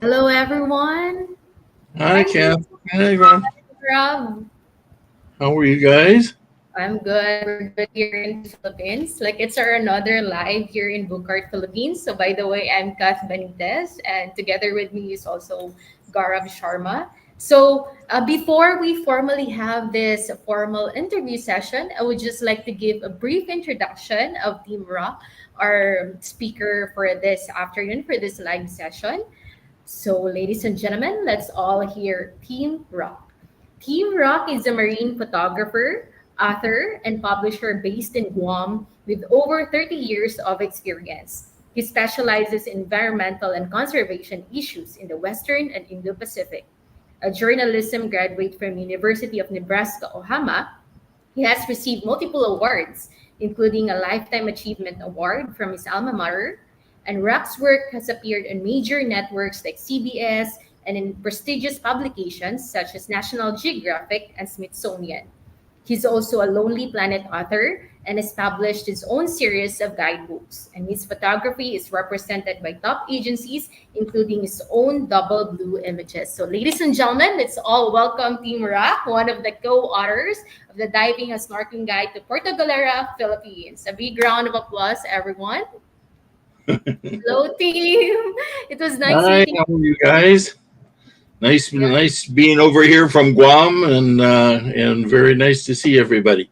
Hello, everyone. Hi, Hi, Kath. Hi, everyone. Rob. How are you guys? I'm good. We're good here in the Philippines. Like it's our another live here in Bukart, Philippines. So, by the way, I'm Kath Benitez, and together with me is also Gaurav Sharma. So, before we formally have this formal interview session, I would just like to give a brief introduction of Team Rock, our speaker for this afternoon for this live session. So, ladies and gentlemen, let's all hear Team Rock. Team Rock is a marine photographer, author, and publisher based in Guam with over 30 years of experience. He specializes in environmental and conservation issues in the Western and Indo-Pacific. A journalism graduate from University of Nebraska, Omaha, he has received multiple awards, including a Lifetime Achievement Award from his alma mater, and Rock's work has appeared on major networks like CBS and in prestigious publications such as National Geographic and Smithsonian. He's also a Lonely Planet author and has published his own series of guidebooks, and his photography is represented by top agencies, including his own Double Blue Images. So, ladies and gentlemen, let's all welcome Team Rock, one of the co-authors of the Diving and Snorkeling Guide to Puerto Galera, Philippines. A big round of applause, everyone. Hello, team. It was nice Hi, meeting. how are you guys? Nice, Yeah, nice being over here from Guam, and very nice to see everybody.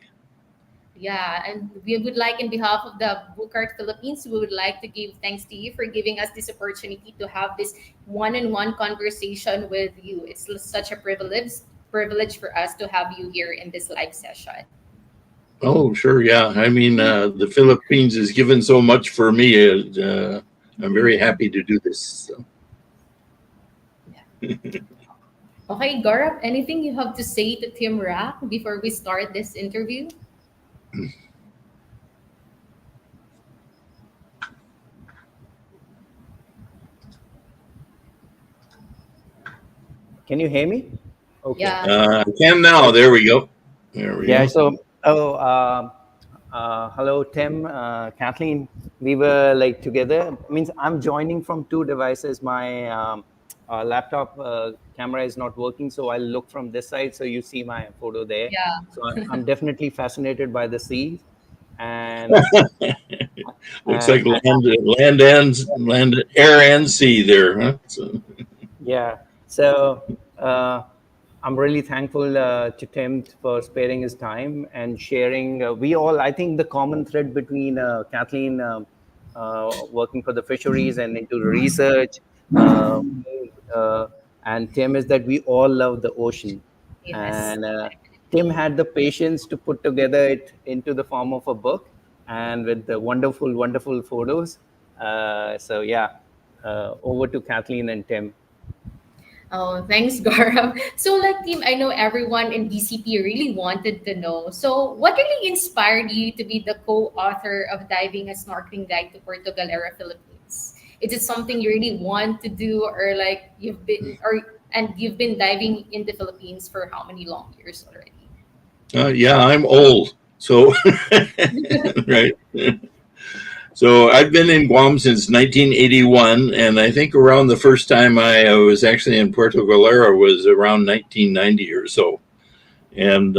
yeah, and we would like, in behalf of the Bookart Philippines, we would like to give thanks to you for giving us this opportunity to have this one-on-one conversation with you. It's such a privilege for us to have you here in this live session. Oh, sure, yeah. I mean, the Philippines has given so much for me. I'm very happy to do this. So. Okay, Gaurav, anything you have to say to Tim Rack before we start this interview? Can you hear me? Okay. Yeah. I can now. Right. There we go. There we Yeah. go. Hello, Tim, Kathleen. We were like together. Means I'm joining from two devices. My laptop camera is not working, so I'll look from this side. So you see my photo there. Yeah. So I'm definitely fascinated by the sea, and Looks like and land, air, and sea there. Huh? So, yeah. So I'm really thankful to Tim for sparing his time and sharing. We all, I think, the common thread between Kathleen working for the fisheries and into research, me, and Tim is that we all love the ocean. Yes. And Tim had the patience to put together it into the form of a book and with the wonderful, wonderful photos. So, yeah, over to Kathleen and Tim. Oh, thanks, Gaurav. So, like, team, I know everyone in DCP really wanted to know. So, what really inspired you to be the co-author of Diving and Snorkeling Guide to Puerto Galera, Philippines? Is it something you really want to do, or like you've been diving in the Philippines for how many long years already? yeah, I'm old. So, right. So I've been in Guam since 1981, and I think around the first time I was actually in Puerto Galera was around 1990 or so, and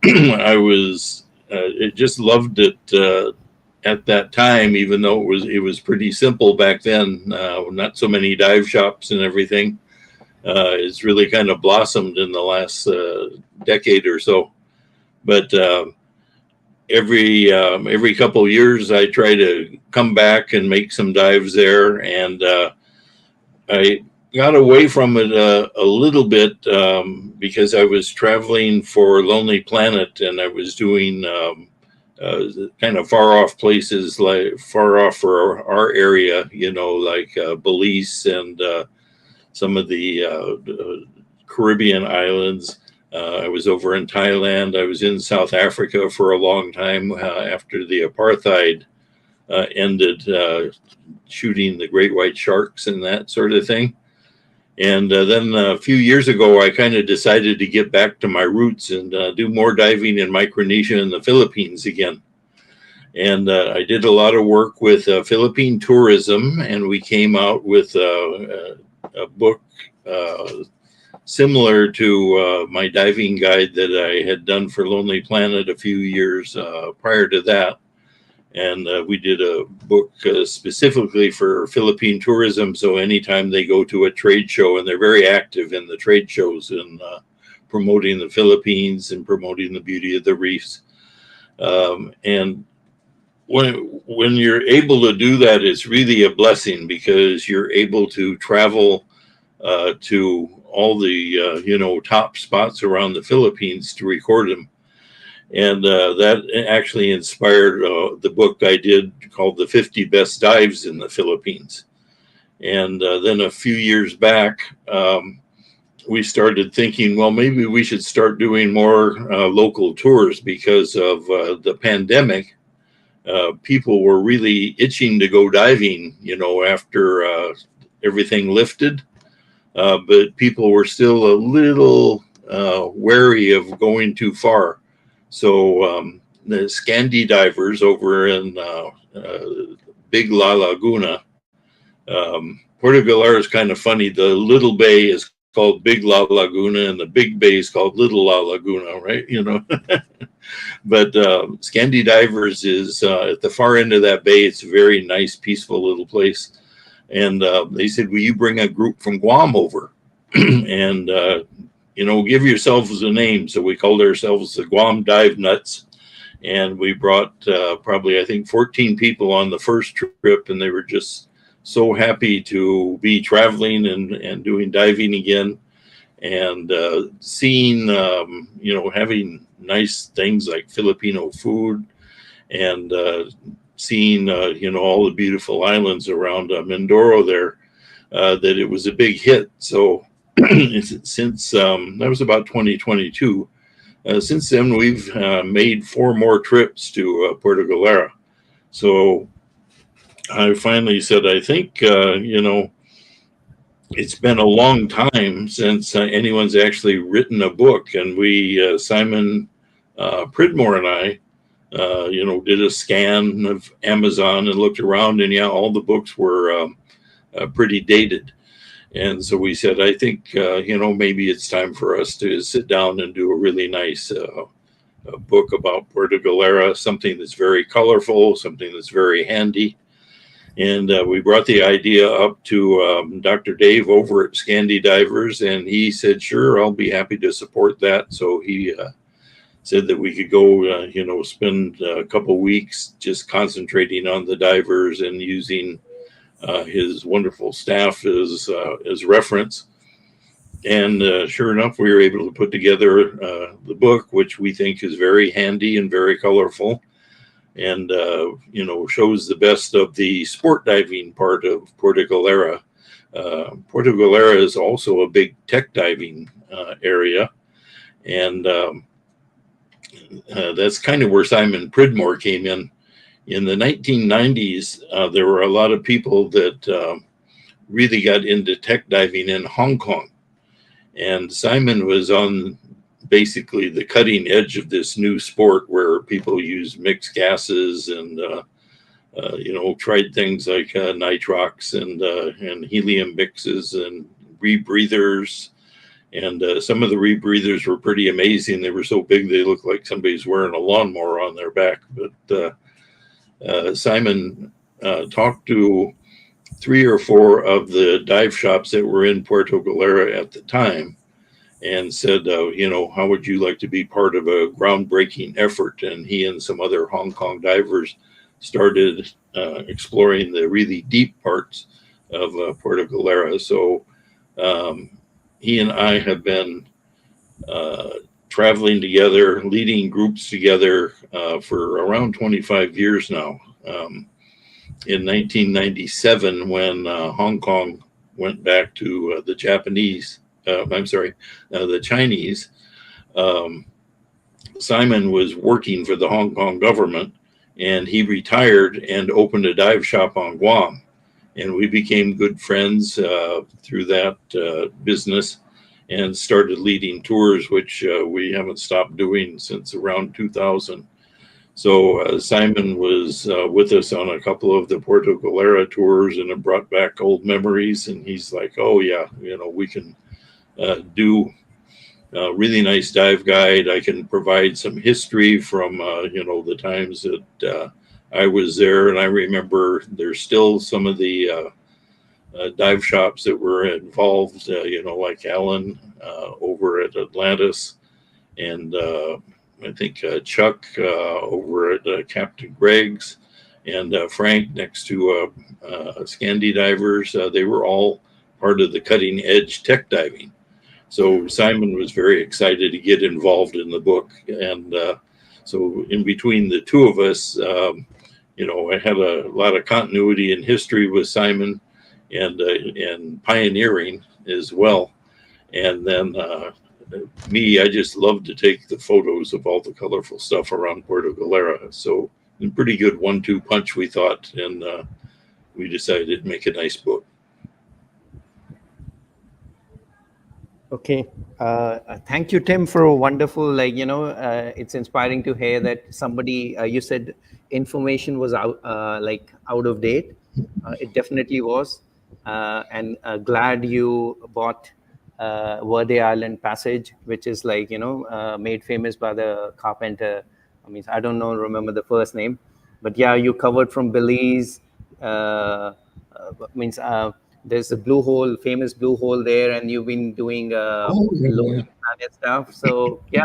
I just loved it at that time, even though it was pretty simple back then. Not so many dive shops and everything. It's really kind of blossomed in the last decade or so, but. Every couple of years I try to come back and make some dives there, and I got away from it a little bit because I was traveling for Lonely Planet, and I was doing kind of far off places, like far off for our area, like Belize and some of the Caribbean islands. I was over in Thailand. I was in South Africa for a long time after the apartheid ended, shooting the great white sharks and that sort of thing. And then a few years ago, I kind of decided to get back to my roots and do more diving in Micronesia and the Philippines again. And I did a lot of work with Philippine tourism, and we came out with a book similar to my diving guide that I had done for Lonely Planet a few years prior to that. And we did a book specifically for Philippine tourism. So anytime they go to a trade show, and they're very active in the trade shows and promoting the Philippines and promoting the beauty of the reefs. And when you're able to do that, it's really a blessing, because you're able to travel to all the top spots around the Philippines to record them. And that actually inspired the book I did called The 50 Best Dives in the Philippines. And then a few years back, we started thinking, well, maybe we should start doing more local tours, because of the pandemic. People were really itching to go diving, after everything lifted. But people were still a little wary of going too far. So the Scandi divers over in Big La Laguna, Puerto Galera is kind of funny. The little bay is called Big La Laguna, and the big bay is called Little La Laguna, right? But Scandi divers is at the far end of that bay. It's a very nice, peaceful little place. And they said, will you bring a group from Guam over? And give yourselves a name. So we called ourselves the Guam Dive Nuts. And we brought probably, I think, 14 people on the first trip. And they were just so happy to be traveling and doing diving again. And seeing, having nice things like Filipino food, and seeing, all the beautiful islands around Mindoro there, that it was a big hit. So since that was about 2022, since then we've made 4 more trips to Puerto Galera. So I finally said, I think, it's been a long time since anyone's actually written a book. And we, Simon Pridmore and I, did a scan of Amazon and looked around, and all the books were pretty dated. And so we said, I think, maybe it's time for us to sit down and do a really nice book about Puerto Galera, something that's very colorful, something that's very handy. And we brought the idea up to Dr. Dave over at Scandi Divers, and he said, sure, I'll be happy to support that. So he said that we could go, spend a couple weeks just concentrating on the divers and using his wonderful staff as reference. And sure enough, we were able to put together the book, which we think is very handy and very colorful, and shows the best of the sport diving part of Puerto Galera. Puerto Galera is also a big tech diving area, and that's kind of where Simon Pridmore came in. In the 1990s, there were a lot of people that really got into tech diving in Hong Kong. And Simon was on basically the cutting edge of this new sport where people use mixed gases and, tried things like nitrox and helium mixes and rebreathers. And some of the rebreathers were pretty amazing. They were so big they looked like somebody's wearing a lawnmower on their back. But Simon talked to 3 or 4 of the dive shops that were in Puerto Galera at the time and said, how would you like to be part of a groundbreaking effort? And he and some other Hong Kong divers started exploring the really deep parts of Puerto Galera. So he and I have been traveling together, leading groups together for around 25 years now. In 1997, when Hong Kong went back to the Chinese, Simon was working for the Hong Kong government, and he retired and opened a dive shop on Guam. And we became good friends through that business and started leading tours, which we haven't stopped doing since around 2000. So Simon was with us on a couple of the Puerto Galera tours, and it brought back old memories. And he's like, "Oh yeah, we can do a really nice dive guide. I can provide some history from the times that I was there, and I remember there's still some of the dive shops that were involved, like Alan over at Atlantis, and I think Chuck over at Captain Greg's, and Frank next to Scandi Divers. They were all part of the cutting edge tech diving. So Simon was very excited to get involved in the book, and so in between the two of us, I had a lot of continuity in history with Simon, and pioneering as well. And then me, I just love to take the photos of all the colorful stuff around Puerto Galera. So a pretty good 1-2 punch, we thought, and we decided to make a nice book. Okay. Thank you, Tim, for a wonderful, it's inspiring to hear that somebody, you said information was out of date. It definitely was. And glad you bought Verde Island Passage, which is made famous by the carpenter. I don't remember the first name, but yeah, you covered from Belize. There's a blue hole, famous blue hole there, and you've been doing Lonely Planet stuff. So yeah,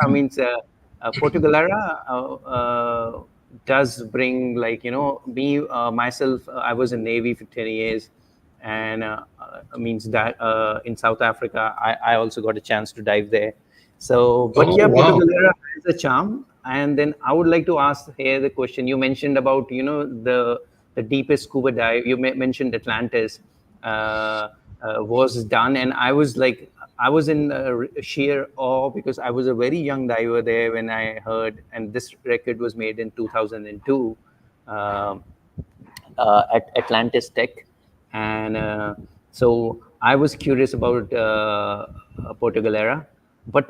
Puerto Galera does bring me myself. I was in Navy for 10 years, and that in South Africa, I also got a chance to dive there. So, but Puerto Galera has a charm. And then I would like to ask here the question you mentioned about the deepest scuba dive. You mentioned Atlantis was done, and I was in sheer awe because I was a very young diver there when I heard, and this record was made in 2002 at Atlantis Tech. And so I was curious about Puerto Galera. But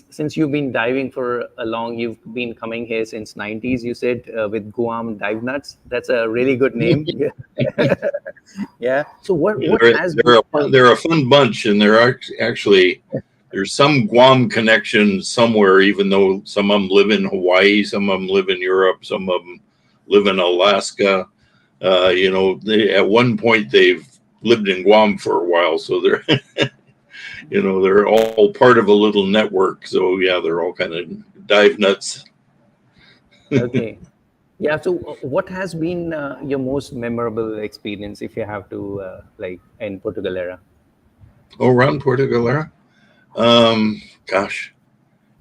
since you've been diving for you've been coming here since 90s, you said, with Guam Dive Nuts. That's a really good name. Yeah. So they're a fun bunch, and there's some Guam connection somewhere, even though some of them live in Hawaii, some of them live in Europe, some of them live in Alaska. At one point they've lived in Guam for a while, so they're they're all part of a little network. So yeah, they're all kind of dive nuts. Okay. Yeah. So what has been your most memorable experience, if you have to, in Puerto Galera? Oh, around Puerto Galera? Gosh,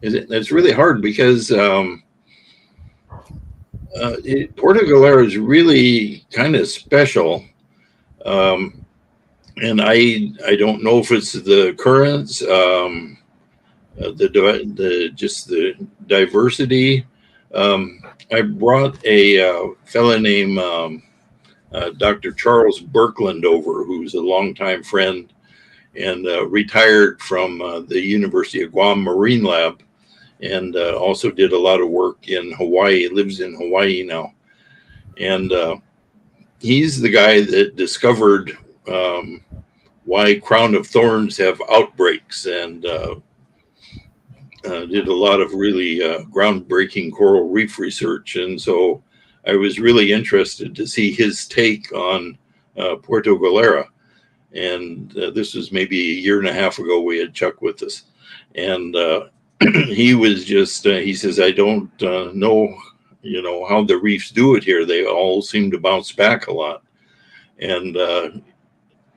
it's really hard because Puerto Galera is really kind of special. And I don't know if it's the currents, just the diversity. I brought a fella named Dr. Charles Birkland over, who's a longtime friend and retired from the University of Guam Marine Lab, and also did a lot of work in Hawaii. He lives in Hawaii now. And he's the guy that discovered why Crown of Thorns have outbreaks, and did a lot of really groundbreaking coral reef research. And so I was really interested to see his take on Puerto Galera. And this was maybe a year and a half ago. We had Chuck with us, and he was just, he says, I don't know, how the reefs do it here. They all seem to bounce back a lot. And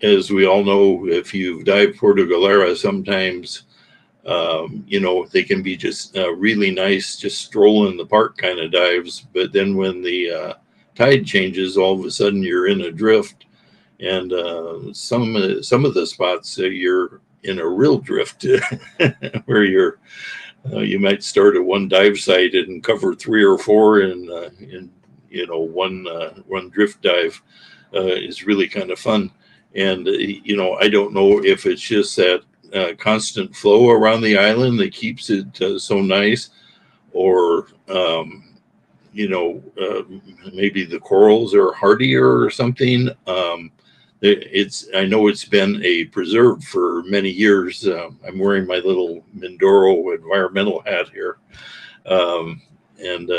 as we all know, if you've dived Puerto Galera, sometimes, they can be just really nice, just stroll in the park kind of dives. But then when the tide changes, all of a sudden you're in a drift. And some of the spots you're in a real drift where you might start at one dive site and cover 3 or 4 in one drift dive. Is really kind of fun. And, I don't know if it's just that constant flow around the island that keeps it so nice, or maybe the corals are hardier or something. I know it's been a preserve for many years. I'm wearing my little Mindoro environmental hat here, and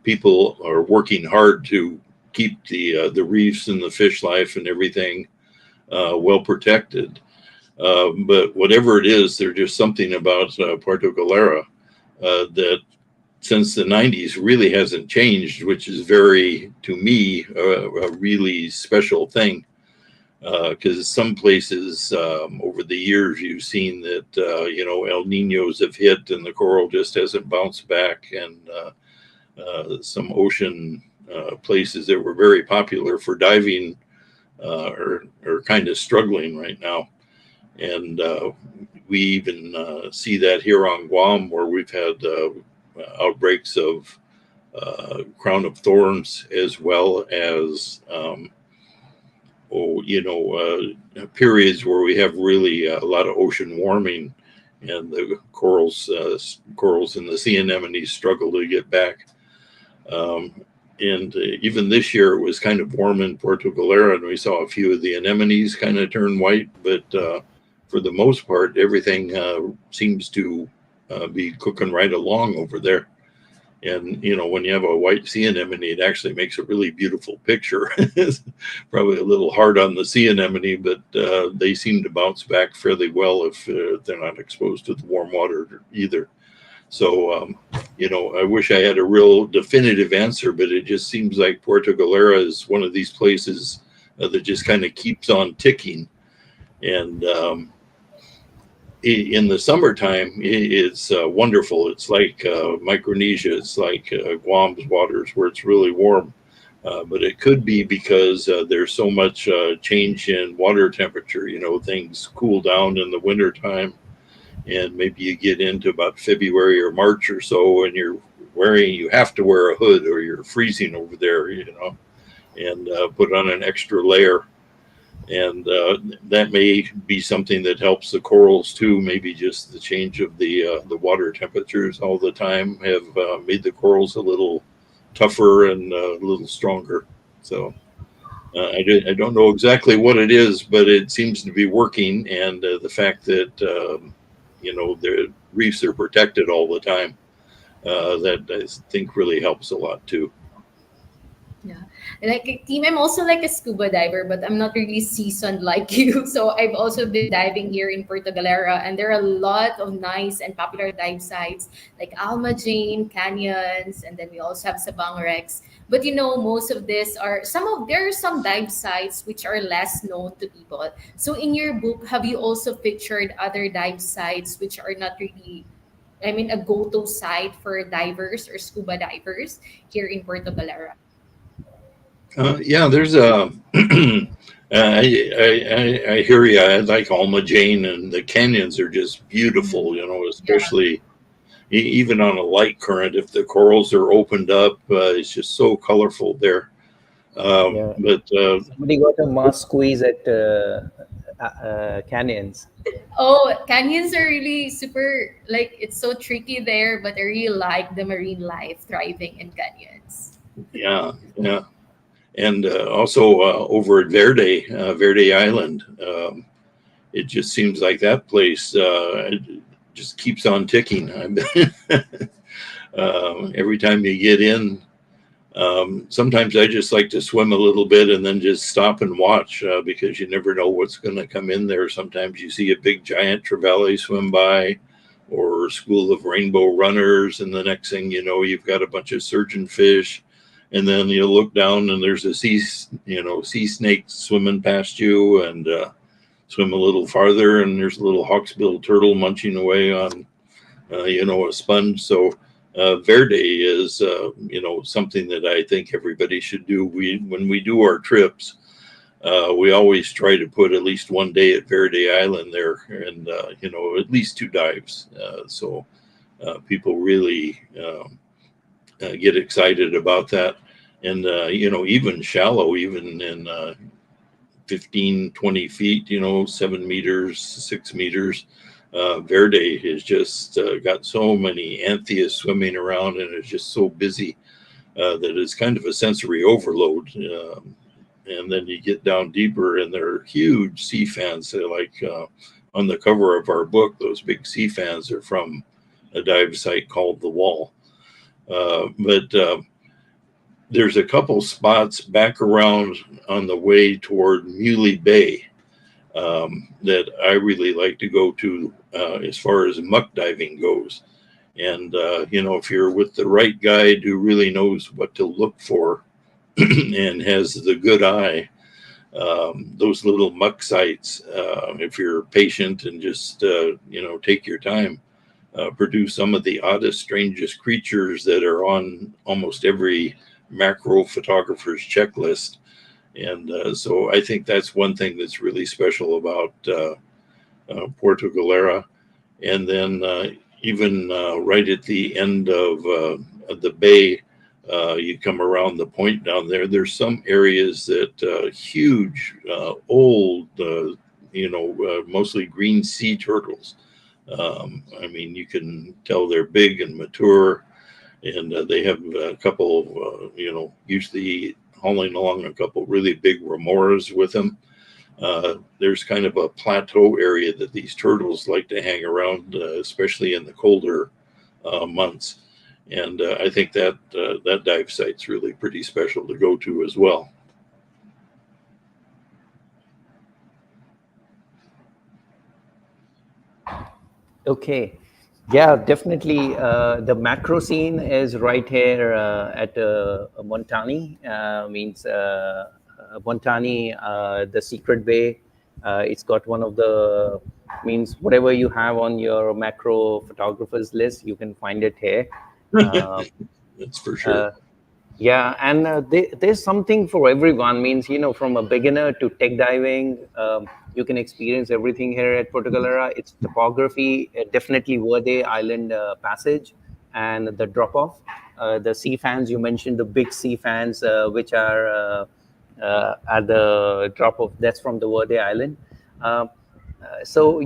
people are working hard to keep the reefs and the fish life and everything well protected. But whatever it is, there's just something about Puerto Galera that since the 90s really hasn't changed, which is very, to me, a really special thing. Because some places over the years you've seen that El Ninos have hit and the coral just hasn't bounced back, and some ocean places that were very popular for diving are kind of struggling right now. And we even see that here on Guam, where we've had outbreaks of crown of thorns, as well as periods where we have really a lot of ocean warming, and the corals and the sea anemones struggle to get back. And even this year it was kind of warm in Puerto Galera, and we saw a few of the anemones kind of turn white, but for the most part, everything seems to be cooking right along over there. And, when you have a white sea anemone, it actually makes a really beautiful picture. It's probably a little hard on the sea anemone, but they seem to bounce back fairly well if they're not exposed to the warm water either. So, I wish I had a real definitive answer, but it just seems like Puerto Galera is one of these places that just kind of keeps on ticking. And in the summertime, it's wonderful. It's like Micronesia. It's like Guam's waters, where it's really warm. But it could be because there's so much change in water temperature. Things cool down in the wintertime, and maybe you get into about February or March or so, and you have to wear a hood or you're freezing over there, and put on an extra layer. And that may be something that helps the corals too. Maybe just the change of the water temperatures all the time have made the corals a little tougher and a little stronger. So I don't know exactly what it is, but it seems to be working. And the fact that the reefs are protected all the time, that I think really helps a lot too. Yeah. Like team, I'm also like a scuba diver, but I'm not really seasoned like you. So I've also been diving here in Puerto Galera, and there are a lot of nice and popular dive sites like Alma Jane, Canyons, and then we also have Sabang Rex. But most of this there are some dive sites which are less known to people. So in your book, have you also pictured other dive sites which are not really, a go-to site for divers or scuba divers here in Puerto Galera? Yeah, there's a. I hear you. I like Alma Jane, and the canyons are just beautiful. Yeah. Especially even on a light current. If the corals are opened up, it's just so colorful there. Yeah. But Somebody got a mask squeeze at Canyons. Oh, canyons are really super, like, it's so tricky there, but I really like the marine life thriving in canyons. yeah, yeah, and also over at Verde Island, it just seems like that place it just keeps on ticking. Every time you get in, sometimes I just like to swim a little bit and then just stop and watch because you never know what's going to come in there. Sometimes you see a big giant trevally swim by, or a school of rainbow runners, and the next thing you know, you've got a bunch of surgeonfish, and then you look down and there's a sea snake swimming past you, and swim a little farther and there's a little hawksbill turtle munching away on a sponge. So Verde is something that I think everybody should do. When we do our trips, we always try to put at least one day at Verde Island there, and at least 2 dives. So people really get excited about that. And even shallow, even in 15, 20 feet, 7 meters, 6 meters. Verde has just got so many anthias swimming around, and it's just so busy. that is kind of a sensory overload. And then you get down deeper, and they're huge sea fans. They're like on the cover of our book, those big sea fans are from a dive site called The Wall. But there's a couple spots back around on the way toward Muley Bay that I really like to go to as far as muck diving goes. And, if you're with the right guide who really knows what to look for and has the good eye, those little muck sites, if you're patient and just, take your time, produce some of the oddest, strangest creatures that are on almost every macro photographer's checklist. And so I think that's one thing that's really special about Puerto Galera. And then even right at the end of the bay, you come around the point down there, there's some areas that huge, old, mostly green sea turtles. I mean, you can tell they're big and mature, and they have a couple, usually hauling along a couple really big remoras with them. There's kind of a plateau area that these turtles like to hang around, especially in the colder months. And I think that that dive site's really pretty special to go to as well. Okay. Yeah, definitely. The macro scene is right here at Montani. Means Montani, the Secret Bay. It's got one of the means whatever you have on your macro photographers list, you can find it here. That's for sure. Yeah, and there's something for everyone. Means from a beginner to tech diving, you can experience everything here at Puerto Galera. It's topography, definitely worthy island passage, and the drop off. The sea fans you mentioned, the big sea fans which are at the drop off. That's from the Verde Island. So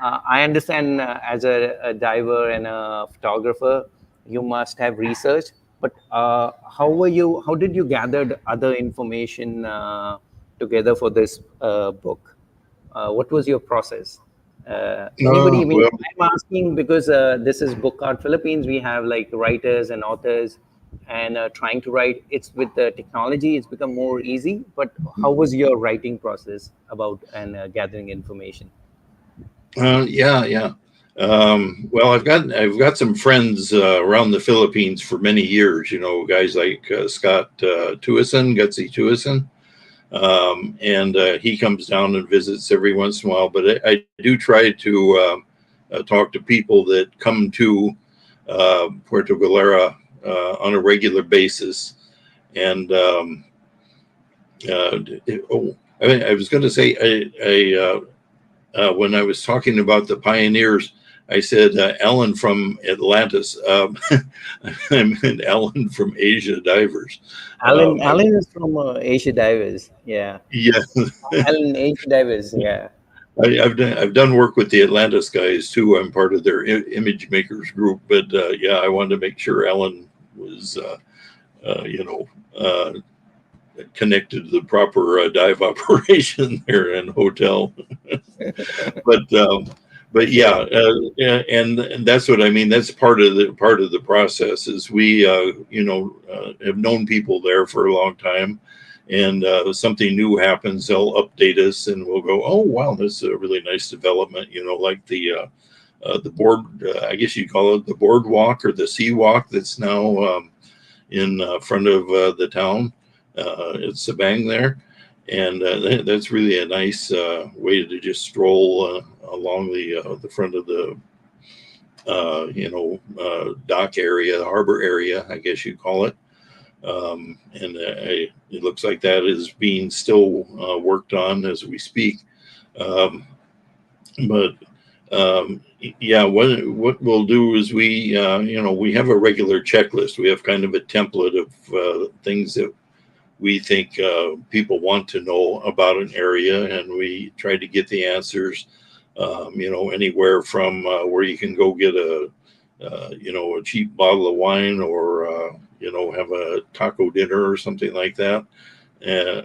I understand as a diver and a photographer, you must have researched. But how did you gather other information together for this book? What was your process? Anybody? I mean, Well, I'm asking because this is Book Art Philippines. We have like writers and authors, and trying to write. It's with the technology, it's become more easy. But how was your writing process about and gathering information? yeah. Well, I've got some friends around the Philippines for many years. Guys like Scott Tuason, Gutsy Tuason, and he comes down and visits every once in a while. But I do try to talk to people that come to Puerto Galera on a regular basis. And I was going to say, when I was talking about the pioneers, I said Ellen from Atlantis. I meant Ellen from Asia Divers. Alan is from Asia Divers. Yeah. Yeah, Alan Asia Divers. Yeah. I've done work with the Atlantis guys too. I'm part of their image makers group, but yeah, I wanted to make sure Ellen was, connected to the proper dive operation there and hotel. but yeah, and that's what I mean. That's part of the process. Is we have known people there for a long time, and something new happens, they'll update us, and we'll go, oh wow, that's a really nice development. Like the board, I guess you call it the boardwalk or the sea walk that's now in front of the town. It's Sabang there, and that's really a nice way to just stroll along the front of the dock area, harbor area, I guess you call it. And it looks like that is being still worked on as we speak. But yeah, what we'll do is we have a regular checklist. We have kind of a template of things that we think people want to know about an area, and we try to get the answers. Anywhere from where you can go get a cheap bottle of wine, or have a taco dinner or something like that. Uh,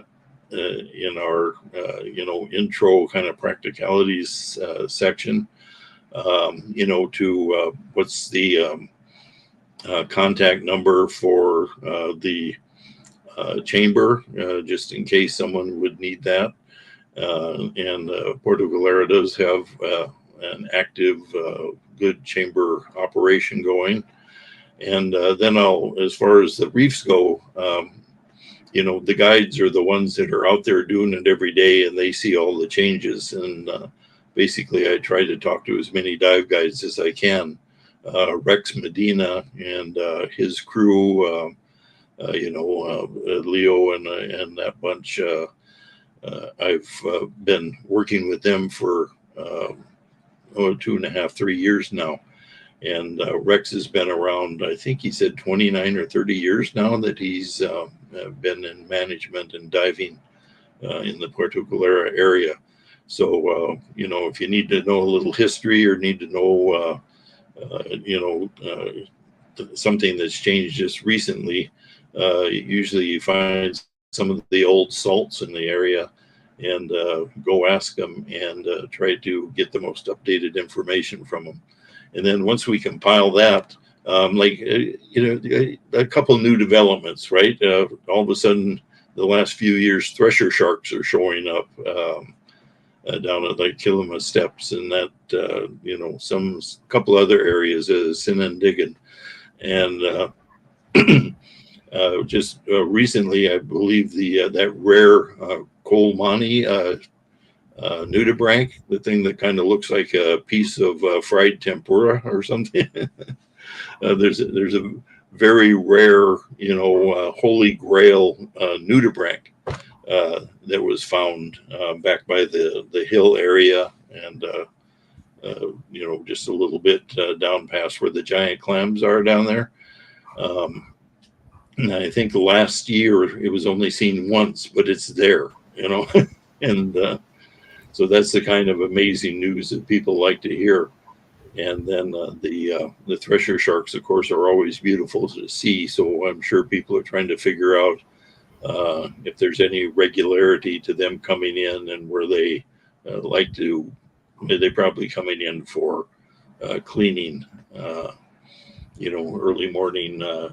in our intro kind of practicalities section, to what's the contact number for the chamber, just in case someone would need that. And Puerto Galera does have an active, good chamber operation going. And then as far as the reefs go, the guides are the ones that are out there doing it every day, and they see all the changes. And basically, I try to talk to as many dive guides as I can. Rex Medina and his crew, Leo and that bunch. I've been working with them for 2.5, 3 years now. And Rex has been around, I think he said 29 or 30 years now that he's been in management and diving in the Puerto Galera area. So, if you need to know a little history or need to know, something that's changed just recently, usually you find some of the old salts in the area and go ask them and try to get the most updated information from them. And then once we compile that, a couple new developments, right? All of a sudden, the last few years, thresher sharks are showing up down at like Kilima Steps and that, some couple other areas, Sinandigan. And just recently, I believe that rare Coalmani nudibranch, the thing that kind of looks like a piece of fried tempura or something. There's a very rare, holy grail nudibranch that was found back by the hill area, and just a little bit down past where the giant clams are down there. And I think the last year it was only seen once, but it's there, and so that's the kind of amazing news that people like to hear. And then the thresher sharks, of course, are always beautiful to see. So I'm sure people are trying to figure out if there's any regularity to them coming in and where they like to. They're probably coming in for cleaning, early morning. Go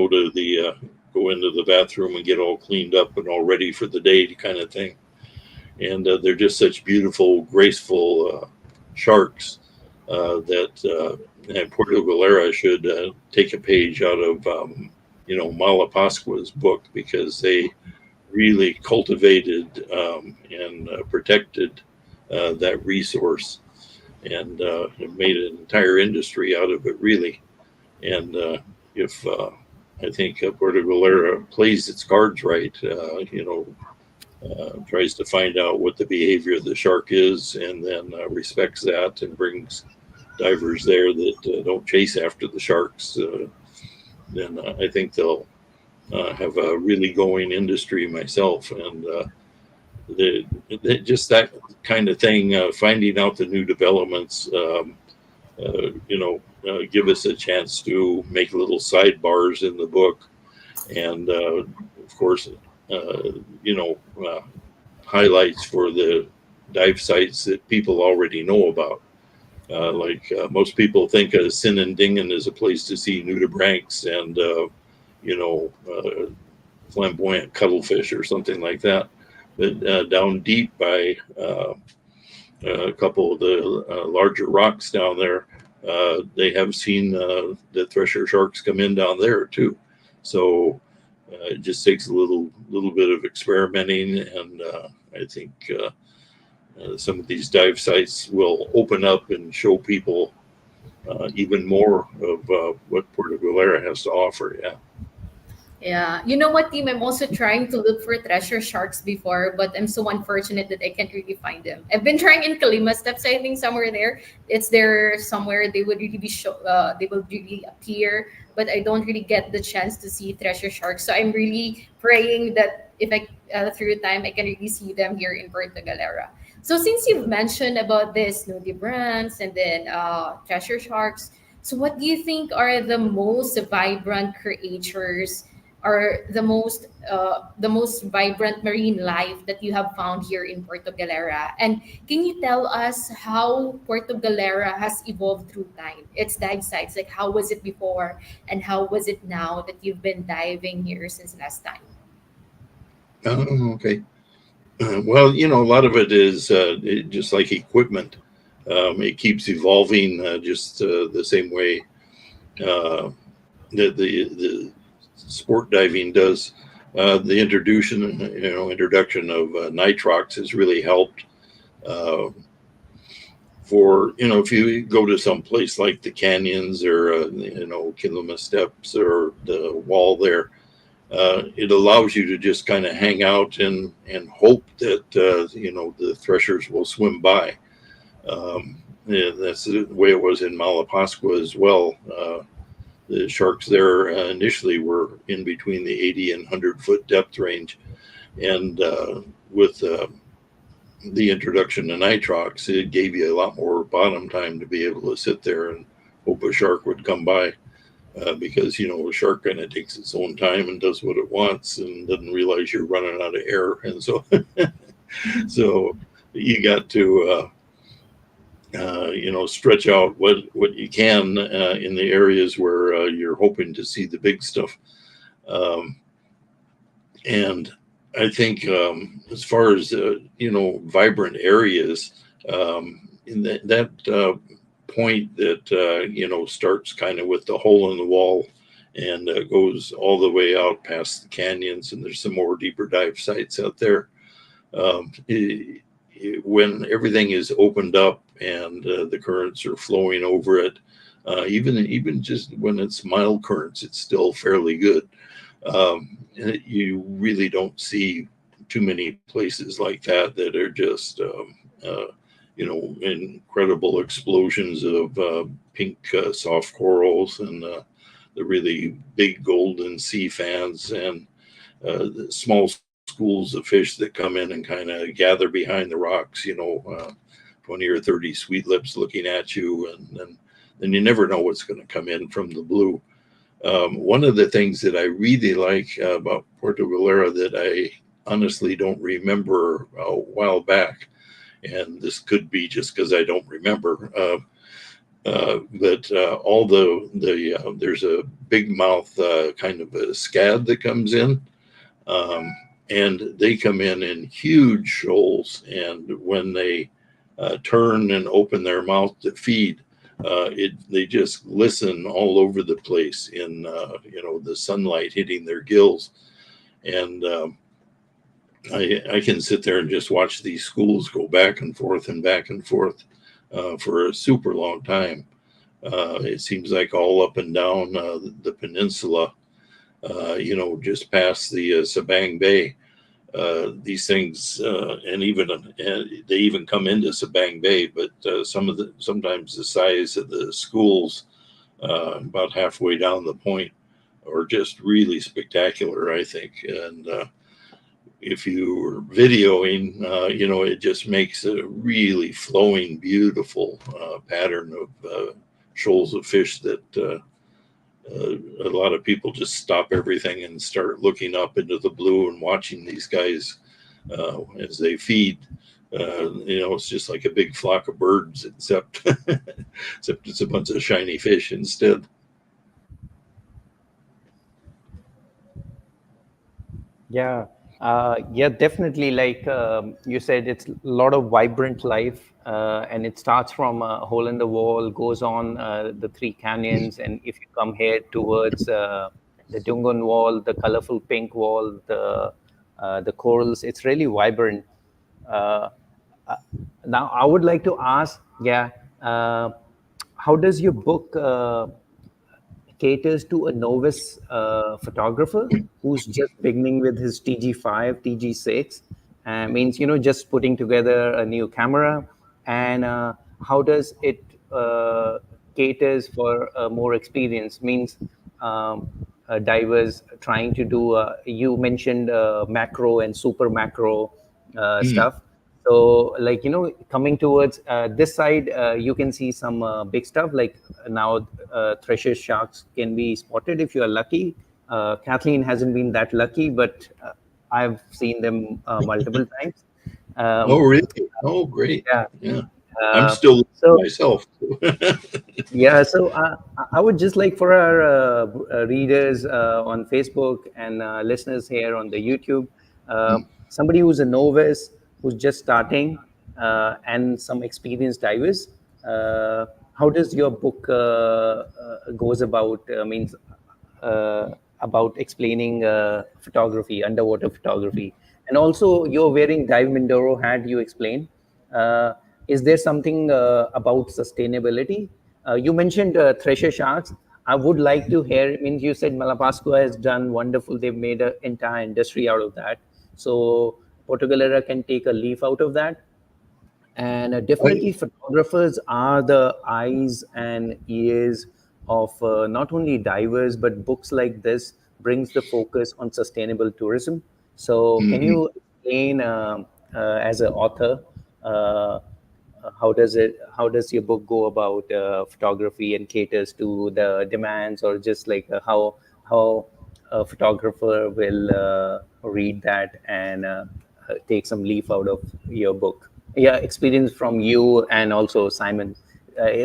into the bathroom and get all cleaned up and all ready for the day, kind of thing. And they're just such beautiful, graceful sharks that Puerto Galera should take a page out of Malapascua's book, because they really cultivated and protected that resource and made an entire industry out of it, really. And if I think Puerto Galera plays its cards right, tries to find out what the behavior of the shark is, and then respects that and brings divers there that don't chase after the sharks, then I think they'll have a really going industry myself. And just that kind of thing, finding out the new developments, give us a chance to make little sidebars in the book. And of course, highlights for the dive sites that people already know about. Most people think of Sinandingan as a place to see nudibranchs and, flamboyant cuttlefish or something like that. But down deep by a couple of the larger rocks down there, they have seen the thresher sharks come in down there too. So it just takes a little bit of experimenting, and I think some of these dive sites will open up and show people even more of what Puerto Galera has to offer. Yeah. Yeah. You know what, team? I'm also trying to look for treasure sharks before, but I'm so unfortunate that I can't really find them. I've been trying in Kalima Steps, I think somewhere there. It's there somewhere. They would really they will really appear, but I don't really get the chance to see treasure sharks. So I'm really praying that if I, through time, I can really see them here in Puerto Galera. So since you've mentioned about this nudibranchs and then treasure sharks, So, what do you think are the most vibrant creatures, or the most vibrant marine life that you have found here in Puerto Galera? And can you tell us how Puerto Galera has evolved through time? Its dive sites, like how was it before, and how was it now that you've been diving here since last time? Oh, okay. Well, a lot of it is just like equipment. It keeps evolving just the same way uh, that the sport diving does. The introduction of nitrox has really helped. Uh, for if you go to some place like the canyons or Kilima Steps or the wall there, it allows you to just kind of hang out and hope that the threshers will swim by. Yeah, that's the way it was in Malapascua as well. The sharks there initially were in between the 80 and 100-foot depth range, and with the introduction to nitrox, it gave you a lot more bottom time to be able to sit there and hope a shark would come by. Because a shark kind of takes its own time and does what it wants and doesn't realize you're running out of air, and so you got to stretch out what you can in the areas where you're hoping to see the big stuff. Um, and I think as far as vibrant areas, in that point that starts kind of with the hole in the wall and goes all the way out past the canyons, and there's some more deeper dive sites out there. When everything is opened up and the currents are flowing over it, even just when it's mild currents, it's still fairly good. You really don't see too many places like that are just incredible explosions of pink soft corals and the really big golden sea fans and the small schools of fish that come in and kind of gather behind the rocks, 20 or 30 sweet lips looking at you. And then you never know what's going to come in from the blue. One of the things that I really like about Puerto Galera that I honestly don't remember a while back, and this could be just because I don't remember, but all there's a big mouth kind of a scad that comes in, and they come in huge shoals, and when they turn and open their mouth to feed, they just glisten all over the place in the sunlight hitting their gills, and I can sit there and just watch these schools go back and forth and back and forth for a super long time. It seems like all up and down the peninsula, just past the Sabang Bay. These things, and even they even come into Sabang Bay, but sometimes the size of the schools about halfway down the point are just really spectacular, I think. And if you were videoing, it just makes a really flowing, beautiful pattern of shoals of fish that a lot of people just stop everything and start looking up into the blue and watching these guys as they feed. It's just like a big flock of birds, except it's a bunch of shiny fish instead. Yeah, yeah, definitely. Like you said, it's a lot of vibrant life, and it starts from a hole in the wall, goes on the three canyons, and if you come here towards the Dungun wall, the colorful pink wall, the corals, it's really vibrant. Uh, uh, Now, I would like to ask, yeah, how does your book caters to a novice photographer who's just beginning with his TG5, TG6, means, just putting together a new camera? And how does it caters for more experience? Means divers trying to do, you mentioned macro and super macro Mm. stuff. So, like, coming towards this side, you can see some big stuff. Like now, thresher sharks can be spotted if you are lucky. Kathleen hasn't been that lucky, but I've seen them multiple times. Oh, Um, really? Oh, great. yeah. Yeah. I'm Uh, still so myself. yeah, so I would just like for our readers on Facebook and listeners here on the YouTube, somebody who's a novice, who's just starting, and some experienced divers. How does your book goes about? Means about explaining photography, underwater photography, and also you're wearing dive Mindoro hat. You explain. Uh, is there something about sustainability? You mentioned thresher sharks. I would like to hear. Means you said Malapascua has done wonderful. They've made an entire industry out of that. So Puerto Galera can take a leaf out of that. And I, definitely, photographers are the eyes and ears of not only divers, but books like this brings the focus on sustainable tourism. So, can mhm. you explain, as an author, uh, how does your book go about photography and caters to the demands, or just like how a photographer will read that and take some leaf out of your book? Yeah, experience from you and also Simon.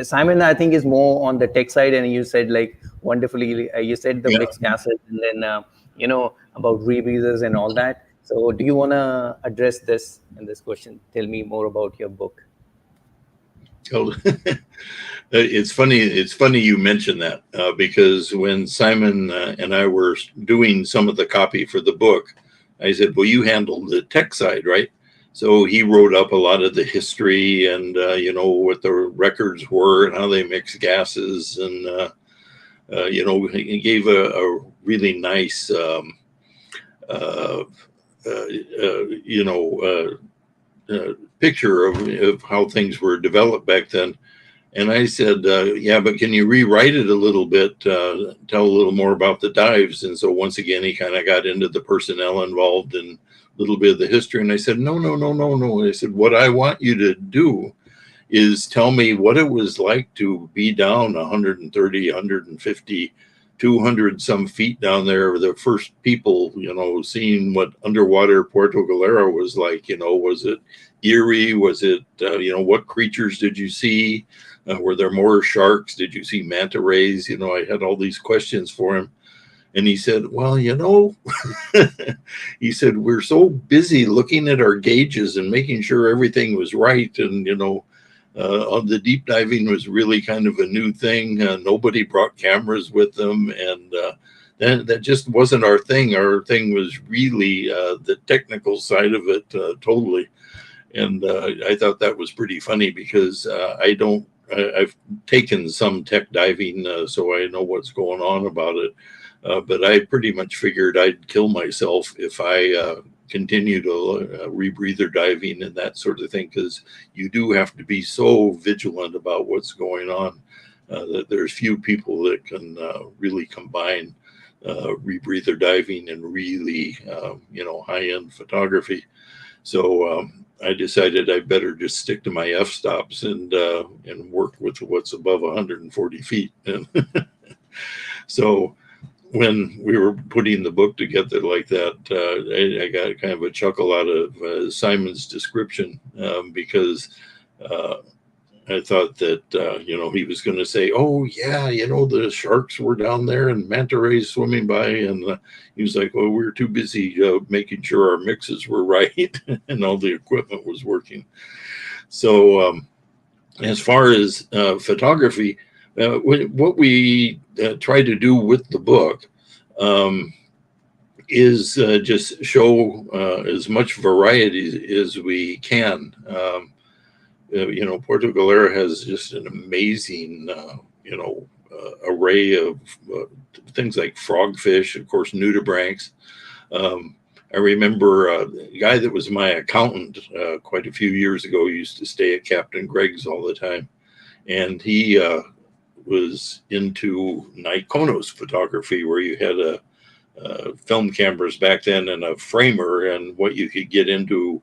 Simon, I think, is more on the tech side, and you said like wonderfully. You said the Yeah. mixed gases, and then about rebreathers and all that. So, do you want to address this in this question? Tell me more about your book. Oh, it's funny. It's funny you mentioned that because when Simon and I were doing some of the copy for the book, I said, "Well, you handle the tech side, right?" So he wrote up a lot of the history and what the records were and how they mix gases, and he gave a really nice uh, uh, you know picture of how things were developed back then. And I said, yeah, but can you rewrite it a little bit, tell a little more about the dives? And so once again, he kind of got into the personnel involved and a little bit of the history. And I said, no, no, no, no, no. I said, what I want you to do is tell me what it was like to be down 130, 150, 200 some feet down there. The first people, seeing what underwater Puerto Galera was like. Was it eerie? Was it, what creatures did you see? Were there more sharks? Did you see manta rays? I had all these questions for him. And he said, well, he said, we're so busy looking at our gauges and making sure everything was right. And, the deep diving was really kind of a new thing. Nobody brought cameras with them. And that just wasn't our thing. Our thing was really the technical side of it totally. And I thought that was pretty funny because I've taken some tech diving, so I know what's going on about it. But I pretty much figured I'd kill myself if I continue to rebreather diving and that sort of thing, because you do have to be so vigilant about what's going on that there's few people that can really combine rebreather diving and really, high end photography. So I decided I better just stick to my f stops and work with what's above 140 feet. And so when we were putting the book together like that, I got kind of a chuckle out of Simon's description because uh, I thought that he was going to say, "Oh yeah, the sharks were down there and manta rays swimming by," and he was like, "Well, we were too busy making sure our mixes were right and all the equipment was working." So as far as photography, what we try to do with the book um, is just show as much variety as we can. Puerto Galera has just an amazing, array of things like frogfish, of course, nudibranchs. Um, I remember a guy that was my accountant quite a few years ago used to stay at Captain Greg's all the time, and he was into Nikonos photography, where you had film cameras back then and a framer, and what you could get into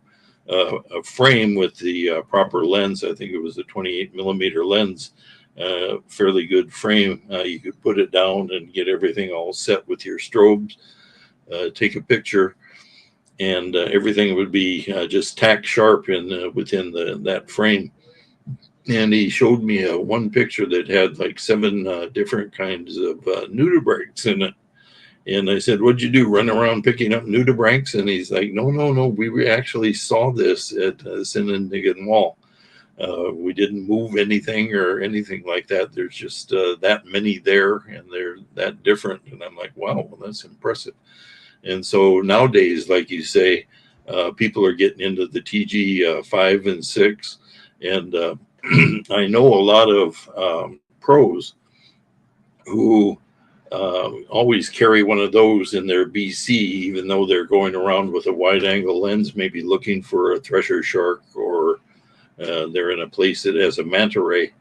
a frame with the proper lens. I think it was a 28 millimeter lens, fairly good frame. You could put it down and get everything all set with your strobes, take a picture, and everything would be just tack sharp within that frame. And he showed me one picture that had like 7 different kinds of nudibranchs in it. And I said, "What'd you do? Run around picking up nudibranchs?" And he's like, "No, no, no. We actually saw this at Sinnindigan Wall. We didn't move anything or anything like that. There's just that many there, and they're that different." And I'm like, "Wow, well, that's impressive." And so nowadays, like you say, people are getting into the TG 5 and 6, and I know a lot of pros who always carry one of those in their BC, even though they're going around with a wide angle lens, maybe looking for a thresher shark, or they're in a place that has a manta ray,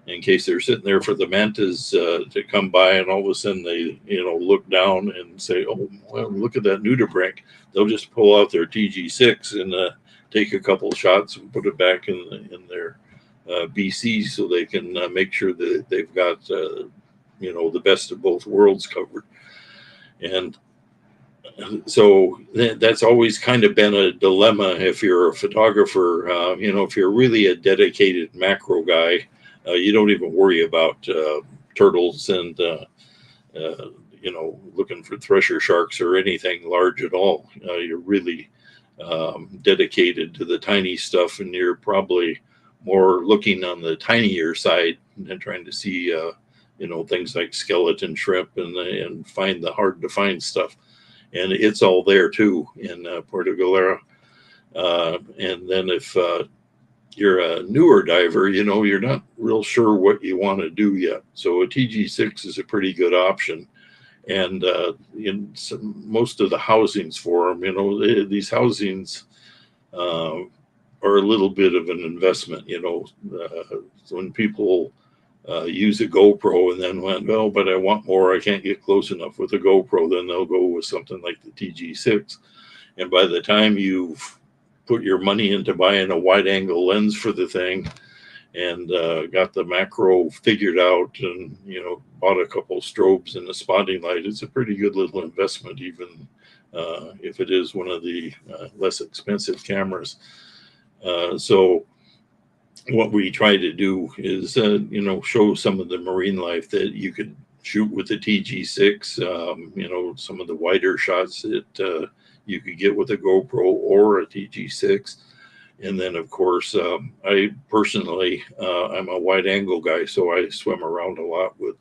in case they're sitting there for the mantas to come by, and all of a sudden they look down and say, "Oh, well, look at that nudibranch." They'll just pull out their TG6 and take a couple shots and put it back in their BC, so they can make sure that they've got the best of both worlds covered. And so that's always kind of been a dilemma if you're a photographer. If you're really a dedicated macro guy, you don't even worry about turtles and looking for thresher sharks or anything large at all. You're really dedicated to the tiny stuff, and you're probably more looking on the tinier side and trying to see things like skeleton shrimp and find the hard to find stuff. And it's all there too in Puerto Galera. And then if you're a newer diver, you're not real sure what you want to do yet. So a TG6 is a pretty good option. And in most of the housings for them, these housings are a little bit of an investment. When people use a GoPro and then went, "Oh, but I want more. I can't get close enough with a GoPro," then they'll go with something like the TG6. And by the time you've put your money into buying a wide angle lens for the thing and got the macro figured out, and bought a couple strobes and a spotting light, it's a pretty good little investment, even if it is one of the less expensive cameras. So what we try to do is show some of the marine life that you could shoot with the TG6, some of the wider shots that you could get with a GoPro or a TG6. And then, of course, I personally, I'm a wide angle guy, so I swim around a lot with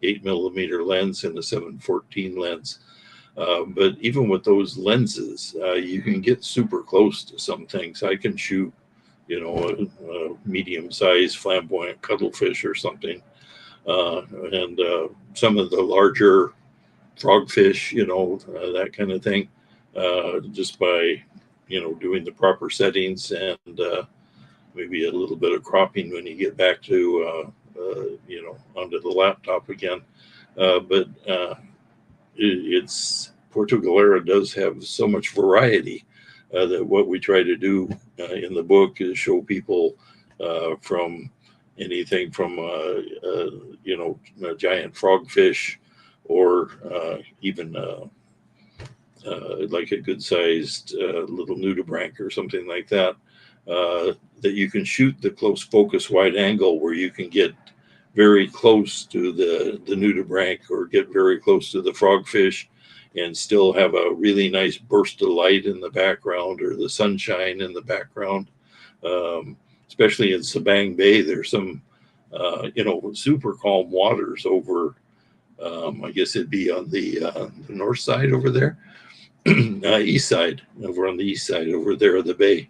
8 millimeter lens and a 714 lens. But even with those lenses, you can get super close to some things. I can shoot, a medium-sized flamboyant cuttlefish or something, and some of the larger frogfish, that kind of thing, just by doing the proper settings and maybe a little bit of cropping when you get back to onto the laptop again. But it's Puerto Galera does have so much variety that what we try to do in the book is show people from anything from a giant frogfish, or even like a good sized little nudibranch or something like that, that you can shoot the close focus wide angle, where you can get very close to the nudibranch or get very close to the frogfish and still have a really nice burst of light in the background, or the sunshine in the background. Especially in Sabang Bay, there's some super calm waters over, I guess it'd be on the north side over there, east side, over on the east side over there of the bay.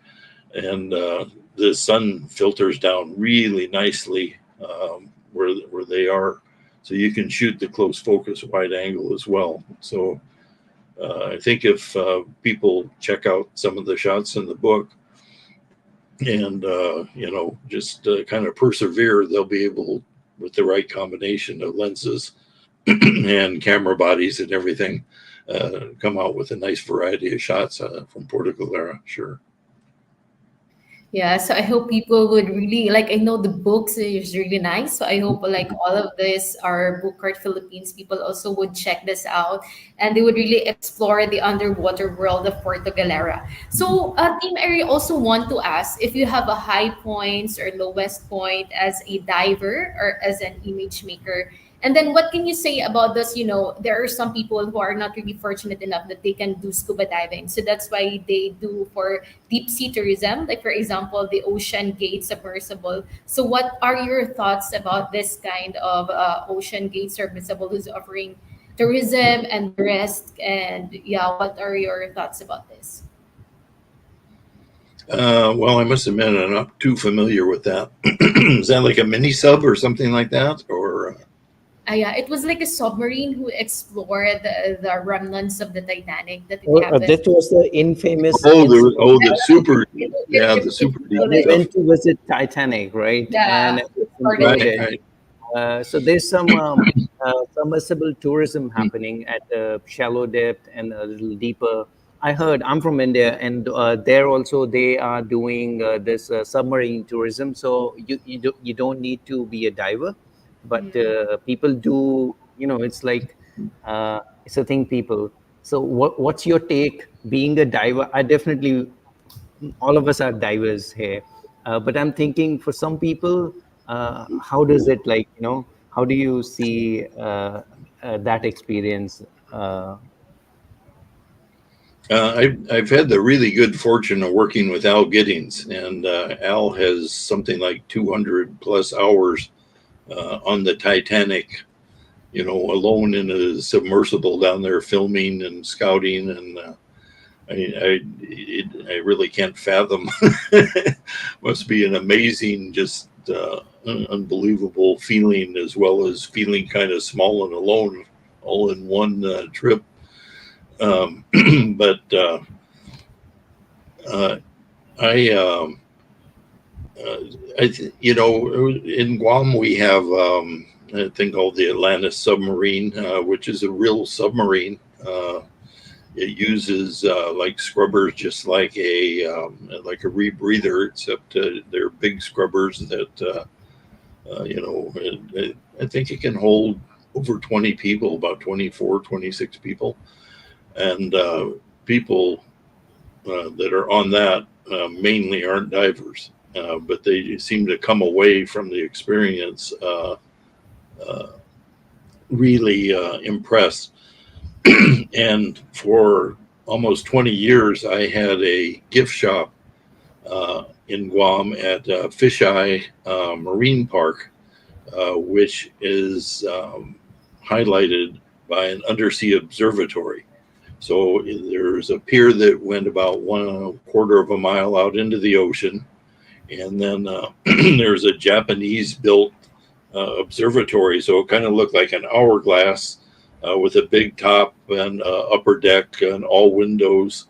And the sun filters down really nicely where they are. So you can shoot the close focus wide angle as well. So I think if people check out some of the shots in the book and, just kind of persevere, they'll be able, with the right combination of lenses and camera bodies and everything, come out with a nice variety of shots from Puerto Galera. Sure. Yeah, so I hope people would really like. I know the books is really nice, so I hope like all of this, our Book Cart Philippines people also would check this out, and they would really explore the underwater world of Puerto Galera. So, Team Ari, also want to ask if you have a high points or lowest point as a diver or as an image maker. And then what can you say about this? You know, there are some people who are not really fortunate enough that they can do scuba diving. So that's why they do for deep sea tourism, like for example, the Ocean Gate submersible. So what are your thoughts about this kind of Ocean Gate submersible who's offering tourism and the rest? And yeah, what are your thoughts about this? Well, I must admit, I'm not too familiar with that. Is that like a mini sub or something like that? Or Yeah, it was like a submarine who explored the remnants of the Titanic that it This happened. was the infamous oh, incident. the super, yeah, the It's super deep They like, stuff. went to visit Titanic, right? And yeah, it started Right, there. imploded. right. So there's some submersible tourism happening at a shallow depth and a little deeper. I heard I'm from India, and there also they are doing this submarine tourism. So you don't need to be a diver, but Mm. people do. You know, it's like it's a thing. People. So what's your take? Being a diver, I definitely all of us are divers here, but I'm thinking for some people, how does it like, you know, how do you see that experience? uh, I've had the really good fortune of working with Al Giddings, and Al has something like 200 plus hours on the Titanic, you know, alone in a submersible down there filming and scouting. And I really can't fathom. Must be an amazing, just unbelievable feeling, as well as feeling kind of small and alone, all in one trip. Um, but uh, I, uh, you know, in Guam we have a thing called the Atlantis submarine, which is a real submarine. It uses like scrubbers, just like a rebreather, except they're big scrubbers that you know. I think it can hold over 20 people, about 24, 26 people, and people that are on that mainly aren't divers, but they seem to come away from the experience uh, really impressed. And for almost 20 years, I had a gift shop in Guam at Fisheye Marine Park, which is highlighted by an undersea observatory. So there's a pier that went about 1/4 of a mile out into the ocean, and then there's a Japanese built observatory. So it kind of looked like an hourglass with a big top and upper deck and all windows,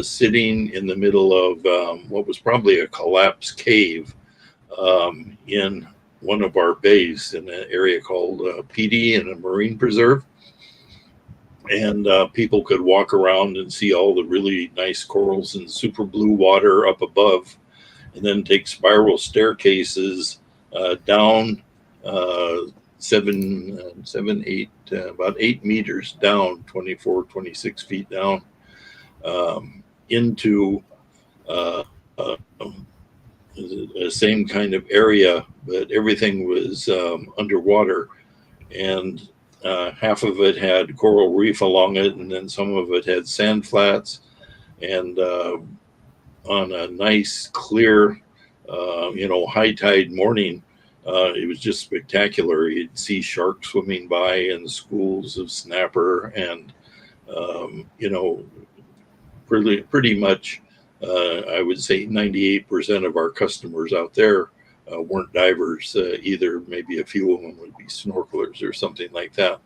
sitting in the middle of what was probably a collapsed cave in one of our bays in an area called PD in a marine preserve. And people could walk around and see all the really nice corals and super blue water up above, and then take spiral staircases down uh, seven, eight, about 8 meters down, 24, 26 feet down, into uh, the same kind of area, but everything was underwater. And half of it had coral reef along it, and then some of it had sand flats. And on a nice, clear, you know, high tide morning, it was just spectacular. You'd see sharks swimming by and schools of snapper, and you know, pretty much, I would say 98% of our customers out there weren't divers either. Maybe a few of them would be snorkelers or something like that,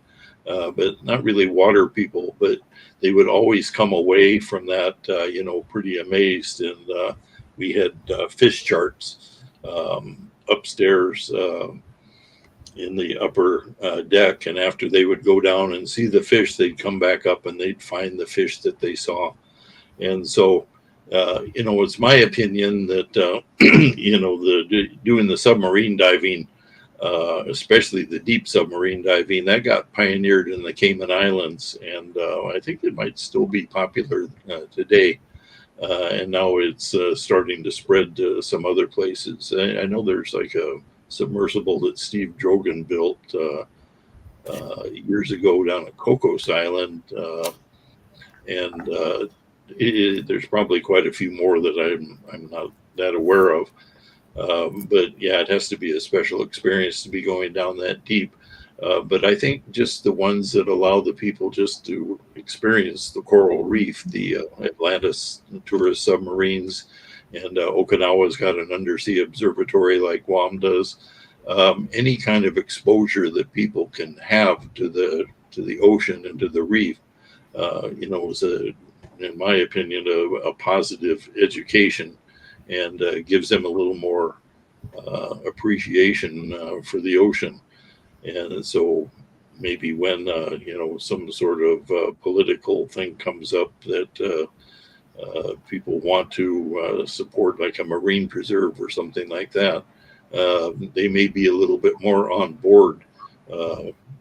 but not really water people. But they would always come away from that, you know, pretty amazed. And we had fish charts upstairs in the upper deck. And after they would go down and see the fish, they'd come back up and they'd find the fish that they saw. And so It's my opinion that doing the submarine diving, especially the deep submarine diving, that got pioneered in the Cayman Islands, and I think it might still be popular today. And now it's starting to spread to some other places. I know there's like a submersible that Steve Drogan built years ago down at Cocos Island, and there's probably quite a few more that I'm not that aware of. But yeah, it has to be a special experience to be going down that deep. But I think just the ones that allow the people just to experience the coral reef, the Atlantis tourist submarines, and Okinawa's got an undersea observatory like Guam does. Any kind of exposure that people can have to the ocean and to the reef, is in my opinion, a positive education, and gives them a little more appreciation for the ocean. And so maybe when some sort of political thing comes up that people want to support, like a marine preserve or something like that, they may be a little bit more on board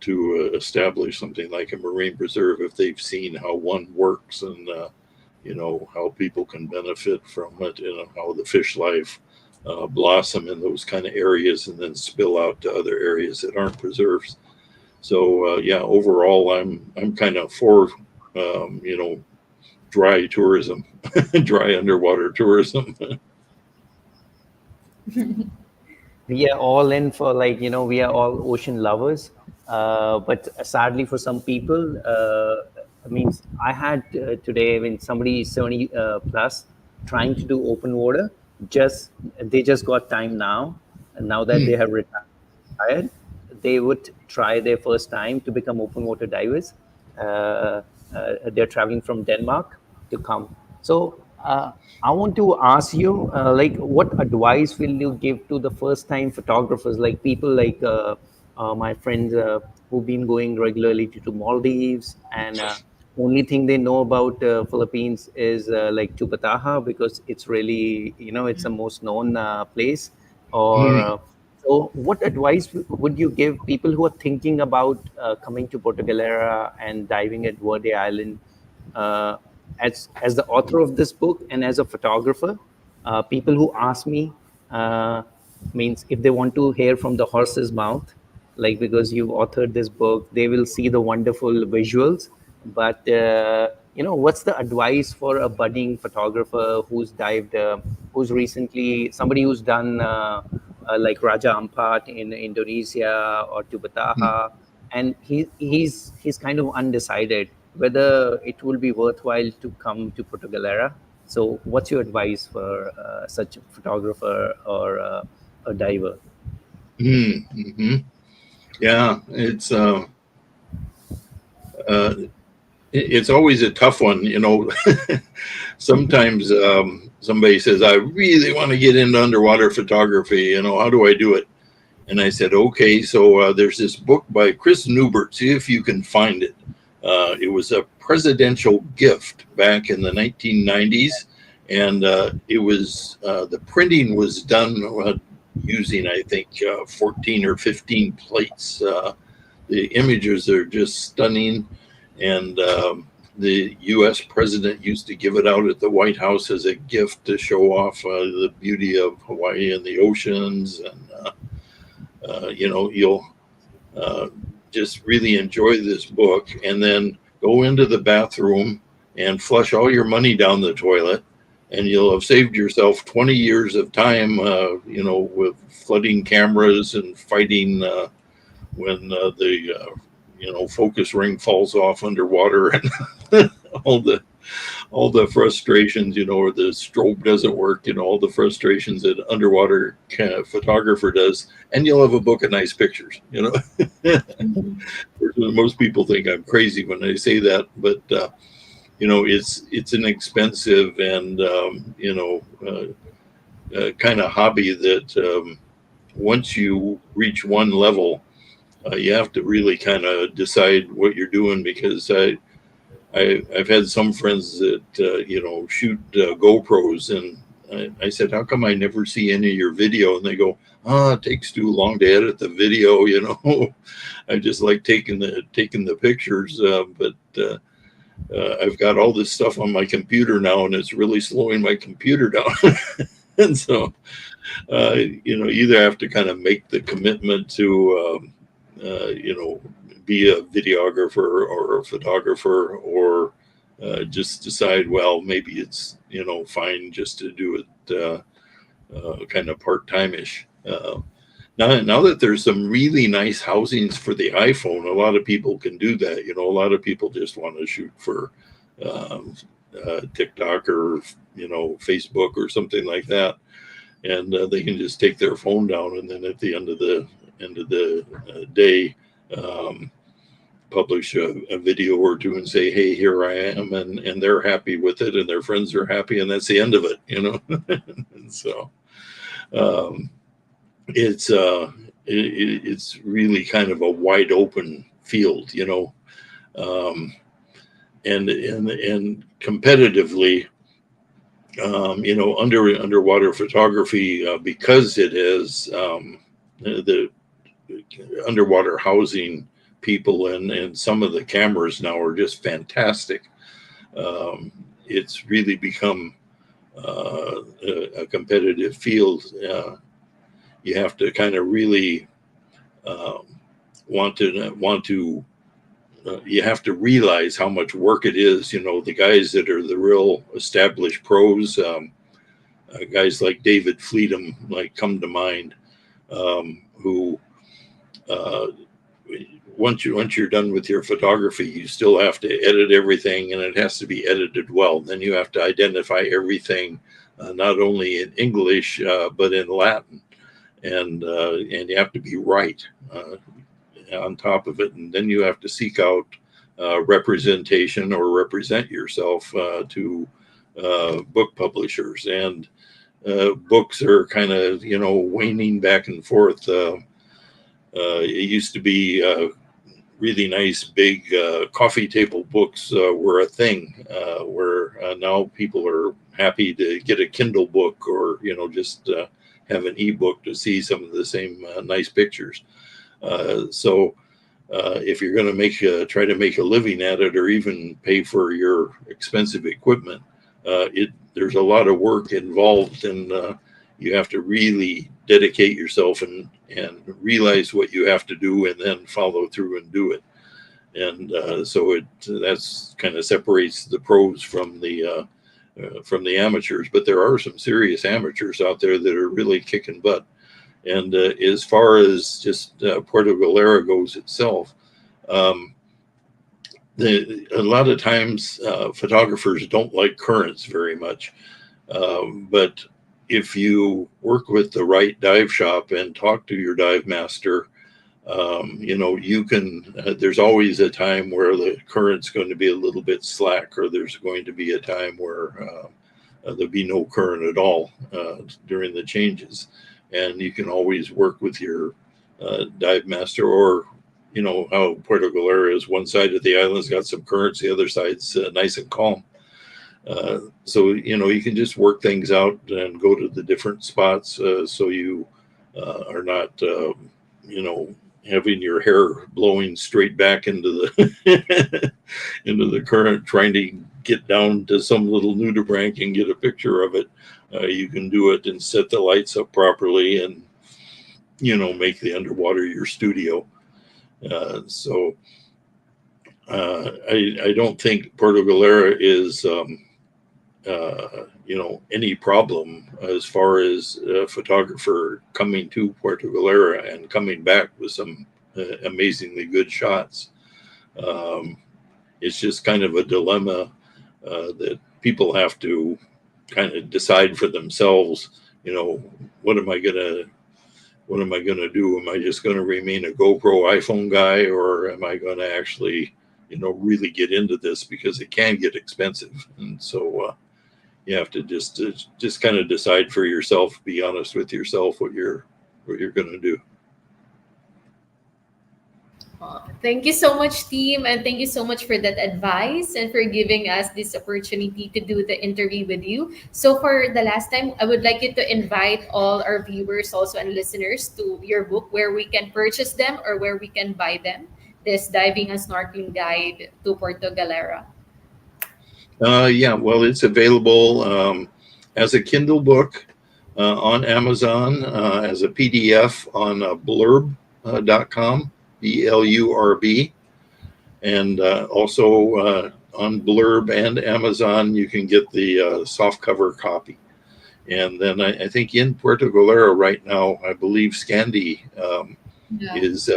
to establish something like a marine preserve if they've seen how one works, and how people can benefit from it, how the fish life blossom in those kind of areas and then spill out to other areas that aren't preserves. So yeah, overall, I'm kind of for dry tourism, dry underwater tourism. We are all in for, we are all ocean lovers. But sadly, for some people, I had today, when somebody 70 plus trying to do open water, they just got time now, and now that they have retired, they would try their first time to become open water divers. They're traveling from Denmark to come. So I want to ask you, what advice will you give to the first-time photographers, like people like my friends who've been going regularly to Maldives, and only thing they know about Philippines is like Tupataha, because it's really, it's the most known place. Or so, what advice would you give people who are thinking about coming to Puerto Galera and diving at Verde Island? Uh, as the author of this book and as a photographer, people who ask me, means if they want to hear from the horse's mouth, like, because you've authored this book, they will see the wonderful visuals. But what's the advice for a budding photographer who's dived, who's recently somebody who's done like Raja Ampat in Indonesia or Tubataha, and he's kind of undecided whether it will be worthwhile to come to Puerto Galera. So, what's your advice for such a photographer or a diver? Mm-hmm. Yeah, it's always a tough one. Sometimes somebody says, I really want to get into underwater photography. How do I do it? And I said, okay, so there's this book by Chris Newbert. See if you can find it. It was a presidential gift back in the 1990s. And it was, the printing was done using, I think, 14 or 15 plates. The images are just stunning. And the U.S. president used to give it out at the White House as a gift to show off the beauty of Hawaii and the oceans. And, you'll just really enjoy this book, and then go into the bathroom and flush all your money down the toilet. And you'll have saved yourself 20 years of time, with flooding cameras and fighting when the focus ring falls off underwater, and all the frustrations, or the strobe doesn't work, all the frustrations that underwater photographer does, and you'll have a book of nice pictures. Most people think I'm crazy when I say that, but it's an expensive and kind of hobby that once you reach one level, you have to really kind of decide what you're doing, because I've had some friends that shoot GoPros, and I said, how come I never see any of your video? And they go, it takes too long to edit the video. I just like taking the pictures, but I've got all this stuff on my computer now, and it's really slowing my computer down. And so, either have to kind of make the commitment to, be a videographer or a photographer, or just decide, well, maybe it's, fine just to do it kind of part-time-ish. Now that there's some really nice housings for the iPhone, a lot of people can do that. A lot of people just want to shoot for TikTok or, Facebook or something like that. And they can just take their phone down, and then at the end of the day, publish a video or two and say, hey, here I am, and they're happy with it, and their friends are happy, and that's the end of it. And so it's really kind of a wide open field, and competitively, underwater photography, because it is the underwater housing people, and some of the cameras now are just fantastic. It's really become a competitive field. You have to kind of really you have to realize how much work it is. The guys that are the real established pros, guys like David Fleetum, come to mind, who once you're done with your photography, you still have to edit everything, and it has to be edited well. Then you have to identify everything, not only in English but in Latin, and you have to be right on top of it. And then you have to seek out representation or represent yourself to book publishers, and books are kind of waning back and forth. It used to be really nice big coffee table books were a thing, where now people are happy to get a Kindle book, or just have an ebook to see some of the same nice pictures. So if you're going to try to make a living at it, or even pay for your expensive equipment, there's a lot of work involved, and you have to really dedicate yourself and realize what you have to do, and then follow through and do it. And so that's kind of separates the pros from the amateurs. But there are some serious amateurs out there that are really kicking butt. And as far as just Puerto Galera goes itself, a lot of times photographers don't like currents very much. But if you work with the right dive shop and talk to your dive master, you can, there's always a time where the current's going to be a little bit slack, or there's going to be a time where there'll be no current at all during the changes. And you can always work with your dive master, or, how Puerto Galera is, one side of the island's got some currents, the other side's nice and calm. So, you can just work things out and go to the different spots, so you are not, having your hair blowing straight back into the into the current, trying to get down to some little nudibranch and get a picture of it. You can do it and set the lights up properly, and make the underwater your studio. So I don't think Puerto Galera is any problem as far as a photographer coming to Puerto Galera and coming back with some amazingly good shots. It's just kind of a dilemma that people have to kind of decide for themselves. What am I gonna do? Am I just gonna remain a GoPro iPhone guy, or am I gonna actually really get into this, because it can get expensive? And so you have to just kind of decide for yourself, be honest with yourself, what you're going to do. Thank you so much, team, and thank you so much for that advice and for giving us this opportunity to do the interview with you. So, for the last time, I would like you to invite all our viewers also and listeners to your book where we can purchase them or where we can buy them. This diving and snorkeling guide to Puerto Galera. Yeah, well, it's available as a Kindle book on Amazon, as a PDF on blurb.com, BLURB, and also on Blurb and Amazon, you can get the softcover copy. And then I think in Puerto Galera right now, I believe Scandi Yeah. is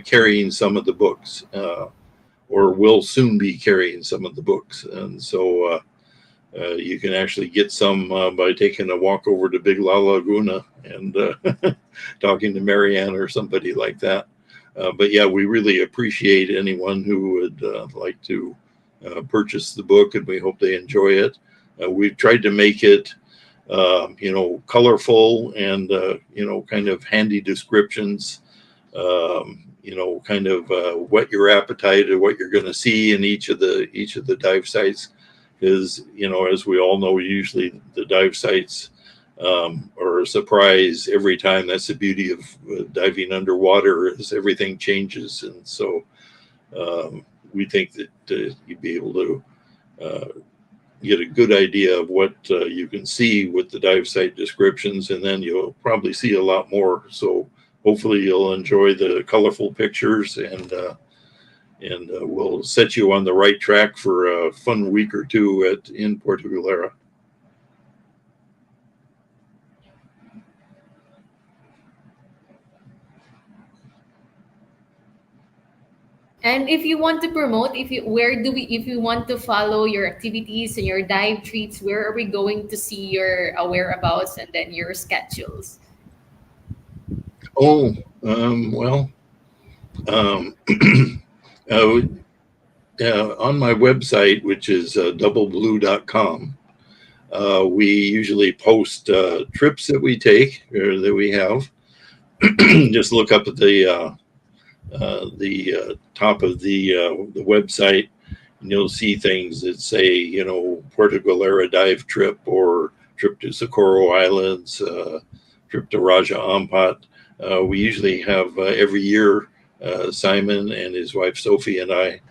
carrying some of the books, or will soon be carrying some of the books. And so you can actually get some by taking a walk over to Big La Laguna and talking to Marianne or somebody like that. But yeah, we really appreciate anyone who would like to purchase the book, and we hope they enjoy it. We've tried to make it, colorful and kind of handy descriptions. Kind of whet your appetite of what you're going to see in each of the dive sites, because as we all know, usually the dive sites are a surprise every time. That's the beauty of diving underwater, is everything changes. And so we think that you'd be able to uh, get a good idea of what you can see with the dive site descriptions, and then you'll probably see a lot more. So hopefully you'll enjoy the colorful pictures, and we'll set you on the right track for a fun week or two in Puerto Galera. And if you want to promote, if you want to follow your activities and your dive trips, where are we going to see your whereabouts and then your schedules? Oh, well, um, uh, on my website, which is doubleblue.com, we usually post trips that we take or that we have. Just look up at the top of the website, and you'll see things that say, Puerto Galera dive trip, or trip to Socorro Islands, trip to Raja Ampat. We usually have every year, Simon and his wife Sophie and I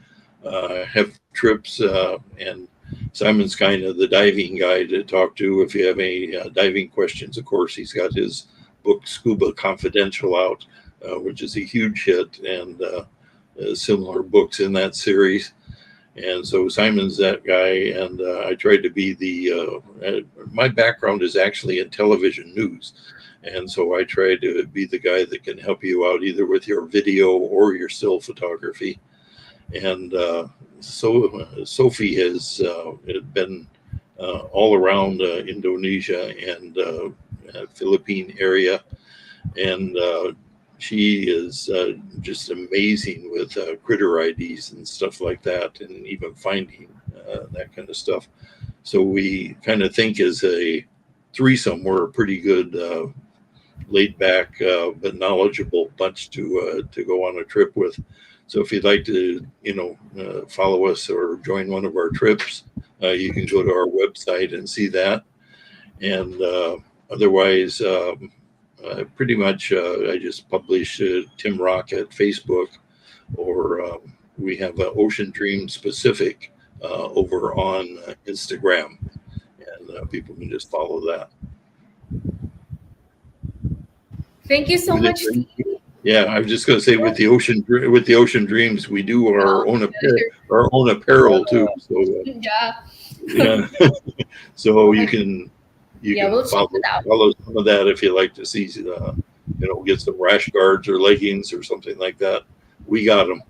have trips, and Simon's kind of the diving guy to talk to if you have any diving questions. Of course, he's got his book Scuba Confidential out, which is a huge hit, and similar books in that series. And so Simon's that guy, and I tried to be my background is actually in television news. And so I try to be the guy that can help you out either with your video or your still photography. And Sophie has been all around Indonesia and Philippine area, and she is just amazing with critter IDs and stuff like that, and even finding that kind of stuff. So we kind of think as a threesome, we're a pretty good, laid back but knowledgeable bunch to go on a trip with. So if you'd like to, follow us or join one of our trips, you can go to our website and see that. And otherwise, pretty much I just publish Tim Rock at Facebook, or we have Ocean Dream Specific over on Instagram, and people can just follow that. Thank you so With it, much, Steve. yeah, I was just going to say, with the Ocean Dreams, we do our own apparel too. So Yeah, yeah, so you can yeah, we'll check follow it out. some of that if you like to see, get some rash guards or leggings or something like that. We got them.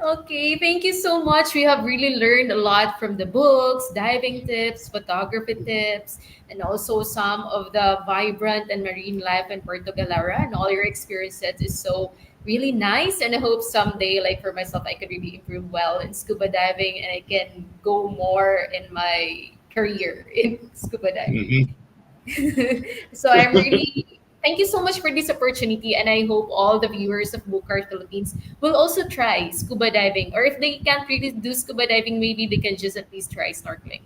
Okay, thank you so much. We have really learned a lot from the books, diving tips, photography tips, and also some of the vibrant and marine life in Puerto Galera, and all your experiences is so really nice. And I hope someday, like for myself, I could really improve well in scuba diving and I can go more in my career in scuba diving. Mhm. So I'm really thank you so much for this opportunity, and I hope all the viewers of Bookart Philippines will also try scuba diving, or if they can't really do scuba diving, maybe they can just at least try snorkeling.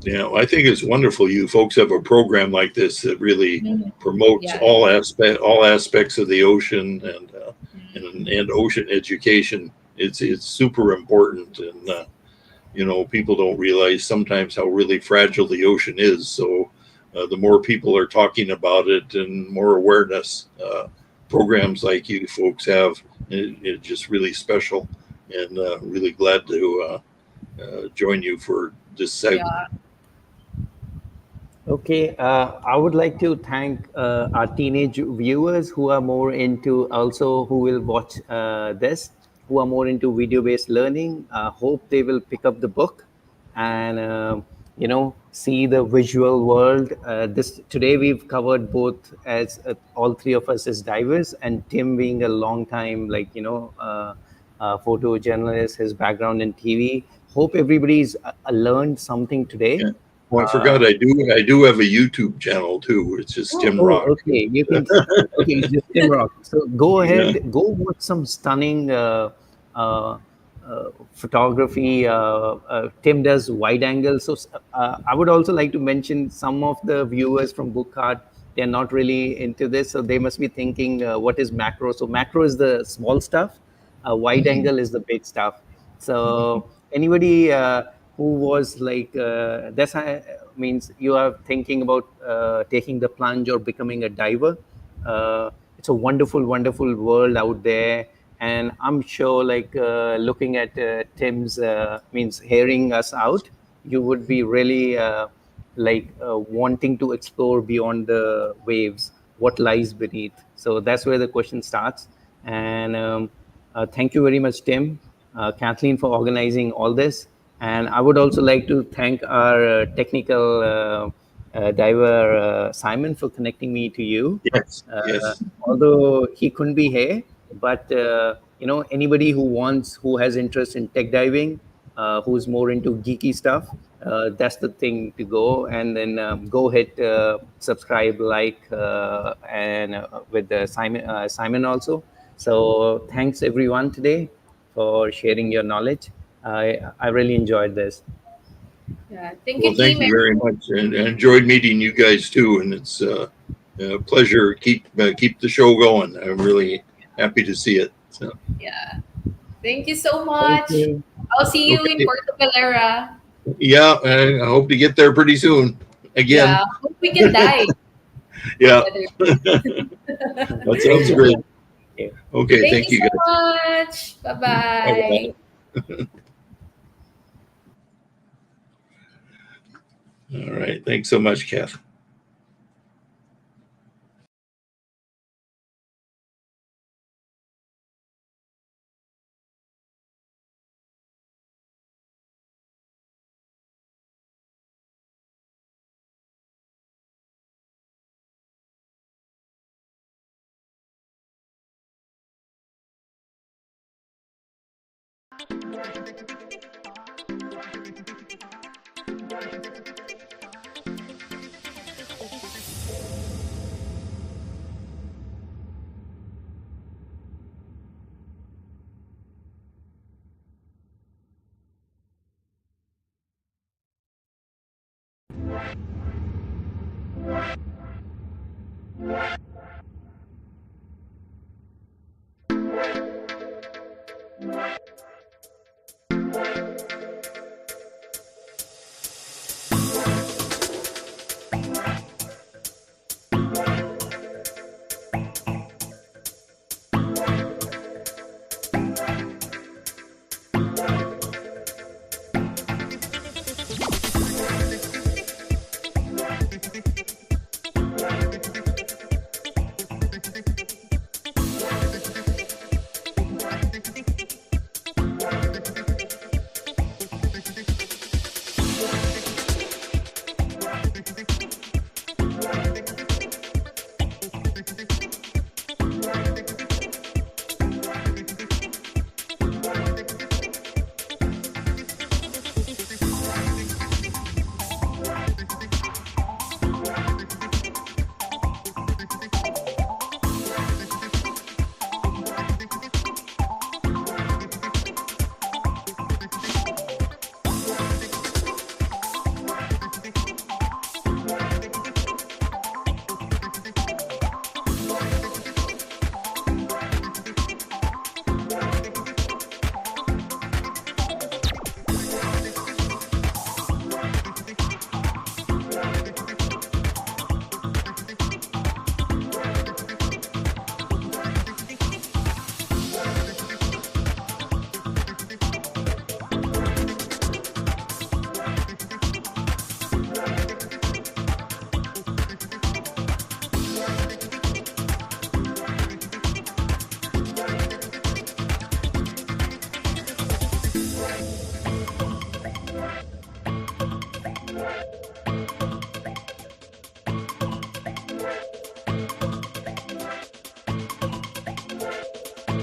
Yeah, well, I think it's wonderful you folks have a program like this that really Mhm. promotes Yeah. all aspects of the ocean Mhm. and ocean education. It's super important, and people don't realize sometimes how really fragile the ocean is. So the more people are talking about it and more awareness, programs like you folks have, it's just really special, and really glad to join you for this segment. Yeah. Okay, I would like to thank our teenage viewers who are more into also who will watch this, who are more into video-based learning. Hope they will pick up the book and see the visual world. This today we've covered both as all three of us as divers, and Tim being a long time photojournalist, his background in TV. Hope everybody's learned something today. Yeah. Well, I forgot I do have a YouTube channel too. It's just Oh, Tim Oh, Rock. okay. You can. Okay, just Tim Rock. So go Yeah. ahead, go watch some stunning uh, photography. Tim does wide angle. So I would also like to mention some of the viewers from Bookart. They're not really into this, so they must be thinking, what is macro? So macro is the small stuff. Wide mhm. angle is the big stuff. So anybody who was like that's means you are thinking about taking the plunge or becoming a diver. It's a wonderful, wonderful world out there, and I'm sure, like looking at Tim's means hearing us out, you would be really wanting to explore beyond the waves, what lies beneath. So that's where the question starts. And thank you very much, Tim, Kathleen, for organizing all this. And I would also like to thank our technical diver, Simon, for connecting me to you. Yes. Uh, Yes. although he couldn't be here, but anybody who has interest in tech diving, who's more into geeky stuff, that's the thing to go. And then go hit subscribe, like, and with Simon also. So thanks everyone today for sharing your knowledge. I really enjoyed this. Yeah. Thank Well, you, thank team. you very much, and I enjoyed meeting you guys too. And it's a pleasure. Keep the show going. I'm really happy to see it. So, Yeah. Thank you so Thank much. you. I'll see you in okay. Puerto Galera. Yeah, I hope to get there pretty soon. Again. Yeah. Hope we can dive Yeah. together. That Great sounds job. great. Okay. Okay. Thank you Thank you so guys. much. Bye Bye bye. bye. All right. Thanks so much, Kath.